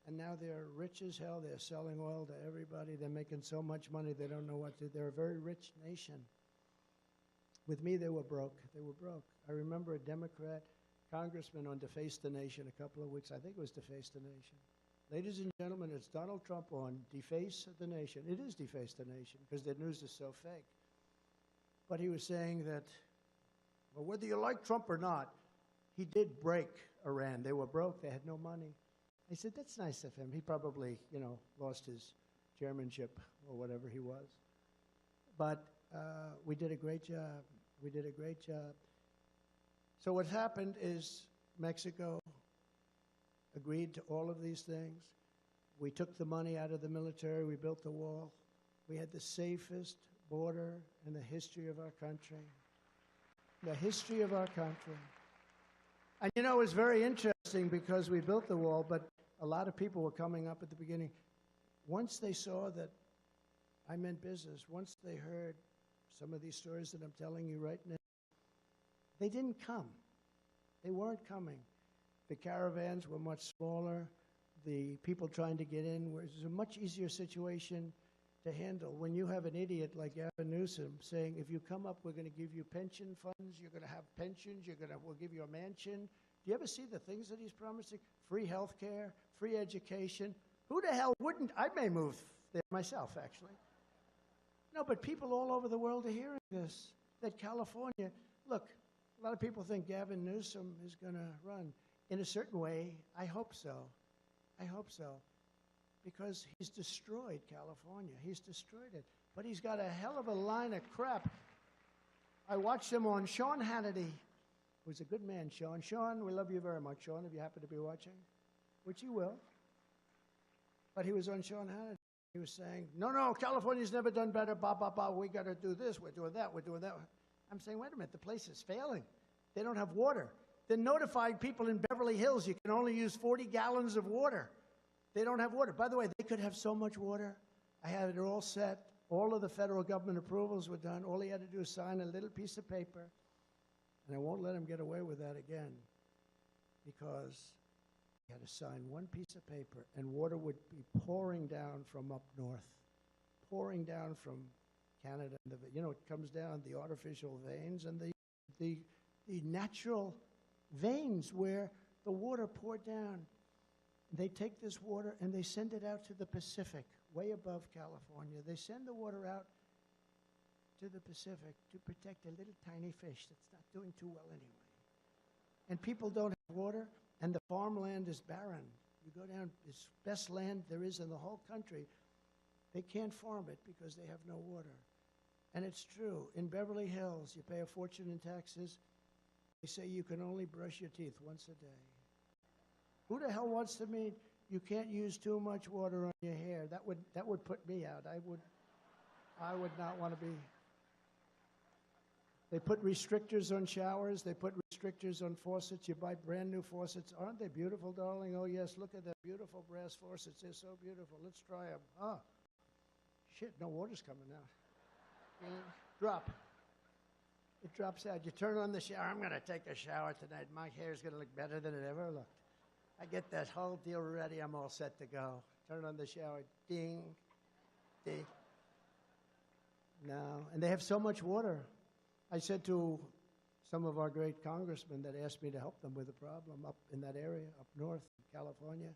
And now they're rich as hell. They're selling oil to everybody. They're making so much money they don't know what to do. They're a very rich nation. With me, they were broke. They were broke. I remember a Democrat congressman on Deface the Nation a couple of weeks. I think it was Deface the Nation. Ladies and gentlemen, it's Donald Trump on Deface the Nation. It is Deface the Nation because their news is so fake. But he was saying that, well, whether you like Trump or not, he did break Iran. They were broke. They had no money. I said, that's nice of him. He probably, lost his chairmanship or whatever he was. But we did a great job. We did a great job. So what happened is Mexico agreed to all of these things. We took the money out of the military. We built the wall. We had the safest border in the history of our country. The history of our country. And it was very interesting because we built the wall, but a lot of people were coming up at the beginning. Once they saw that I meant business, once they heard some of these stories that I'm telling you right now, they didn't come. They weren't coming. The caravans were much smaller. The people trying to get in was a much easier situation to handle. When you have an idiot like Gavin Newsom saying, if you come up, we're going to give you pension funds, you're going to have pensions, we'll give you a mansion. Do you ever see the things that he's promising? Free health care, free education. Who the hell wouldn't? I may move there myself, actually. No, but people all over the world are hearing this, that California, look, a lot of people think Gavin Newsom is going to run. In a certain way, I hope so. I hope so. Because he's destroyed California. He's destroyed it. But he's got a hell of a line of crap. I watched him on Sean Hannity, who's a good man, Sean. Sean, we love you very much, Sean, if you happen to be watching, which you will. But he was on Sean Hannity. He was saying, no, California's never done better, we got to do this, we're doing that. I'm saying, wait a minute, the place is failing. They don't have water. They're notifying people in Beverly Hills you can only use 40 gallons of water. They don't have water. By the way, they could have so much water. I had it all set. All of the federal government approvals were done. All he had to do is sign a little piece of paper. And I won't let him get away with that again, because he had to sign one piece of paper, and water would be pouring down from up north, pouring down from Canada. It comes down, the artificial veins and the natural veins where the water poured down. They take this water and they send it out to the Pacific, way above California. They send the water out to the Pacific to protect a little tiny fish that's not doing too well anyway. And people don't have water, and the farmland is barren. You go down, it's best land there is in the whole country. They can't farm it because they have no water. And it's true. In Beverly Hills, you pay a fortune in taxes. They say you can only brush your teeth once a day. Who the hell wants to mean you can't use too much water on your hair? That would put me out. I would not want to be. They put restrictors on showers. They put restrictors on faucets. You buy brand new faucets. Aren't they beautiful, darling? Oh, yes, look at that beautiful brass faucets. They're so beautiful. Let's try them. Oh, shit, no water's coming out. Drop. It drops out. You turn on the shower. I'm going to take a shower tonight. My hair's going to look better than it ever looked. I get that whole deal ready. I'm all set to go. Turn on the shower. Ding. Ding. No. And they have so much water. I said to some of our great congressmen that asked me to help them with a problem up in that area, up north in California,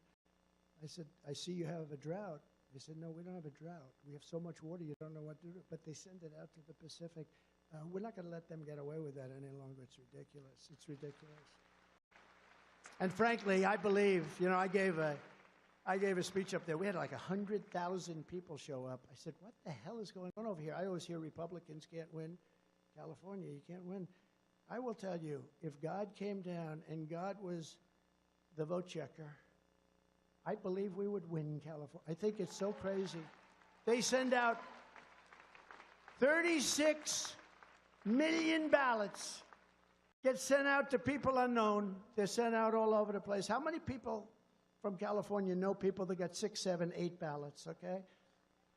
I said, I see you have a drought. They said, no, we don't have a drought. We have so much water, you don't know what to do. But they send it out to the Pacific. We're not going to let them get away with that any longer. It's ridiculous. It's ridiculous. And frankly, I believe, I gave a speech up there. We had like 100,000 people show up. I said, what the hell is going on over here? I always hear Republicans can't win. California, you can't win. I will tell you, if God came down and God was the vote checker, I believe we would win California. I think it's so crazy. They send out 36 million ballots, get sent out to people unknown. They're sent out all over the place. How many people from California know people that got 6, 7, 8 ballots, okay?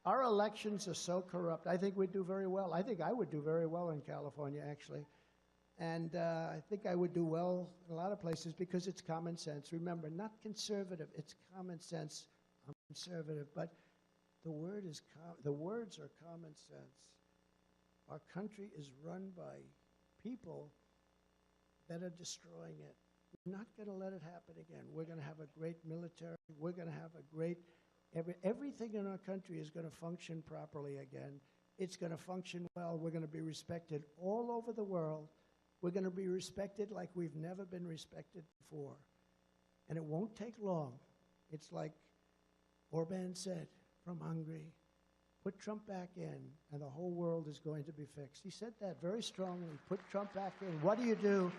Our elections are so corrupt. I think we'd do very well. I think I would do very well in California, actually. And I think I would do well in a lot of places because it's common sense. Remember, not conservative. It's common sense. I'm conservative. But the words are common sense. Our country is run by people that are destroying it. We're not going to let it happen again. We're going to have a great military. We're going to have a great... Everything in our country is going to function properly again. It's going to function well. We're going to be respected all over the world. We're going to be respected like we've never been respected before. And it won't take long. It's like Orban said from Hungary, put Trump back in, and the whole world is going to be fixed. He said that very strongly. Put Trump back in. What do you do?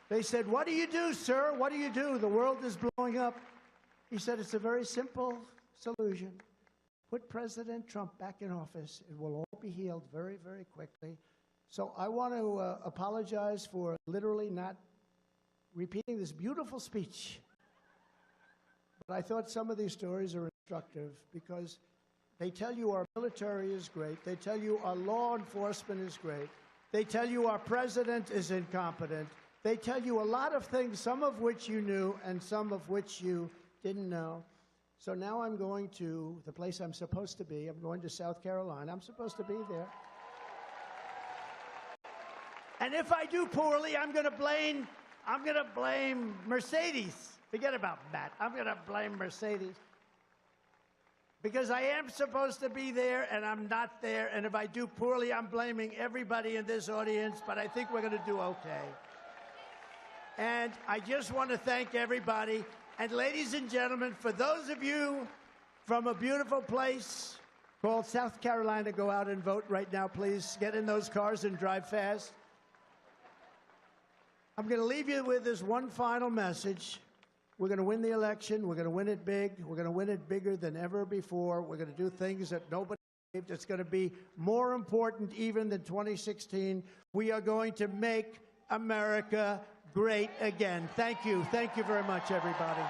They said, what do you do, sir? What do you do? The world is blowing up. He said, it's a very simple solution. Put President Trump back in office. It will all be healed very, very quickly. So I want to apologize for literally not repeating this beautiful speech. But I thought some of these stories are instructive because they tell you our military is great. They tell you our law enforcement is great. They tell you our president is incompetent. They tell you a lot of things, some of which you knew and some of which you didn't know. So now I'm going to the place I'm supposed to be. I'm going to South Carolina. I'm supposed to be there. And if I do poorly, I'm going to blame Mercedes. Forget about that. I'm going to blame Mercedes. Because I am supposed to be there, and I'm not there. And if I do poorly, I'm blaming everybody in this audience, but I think we're going to do okay. And I just want to thank everybody. And ladies and gentlemen, for those of you from a beautiful place called South Carolina, go out and vote right now, please. Get in those cars and drive fast. I'm going to leave you with this one final message. We're going to win the election. We're going to win it big. We're going to win it bigger than ever before. We're going to do things that nobody believed. It's going to be more important even than 2016. We are going to make America great again. Thank you. Thank you very much, everybody.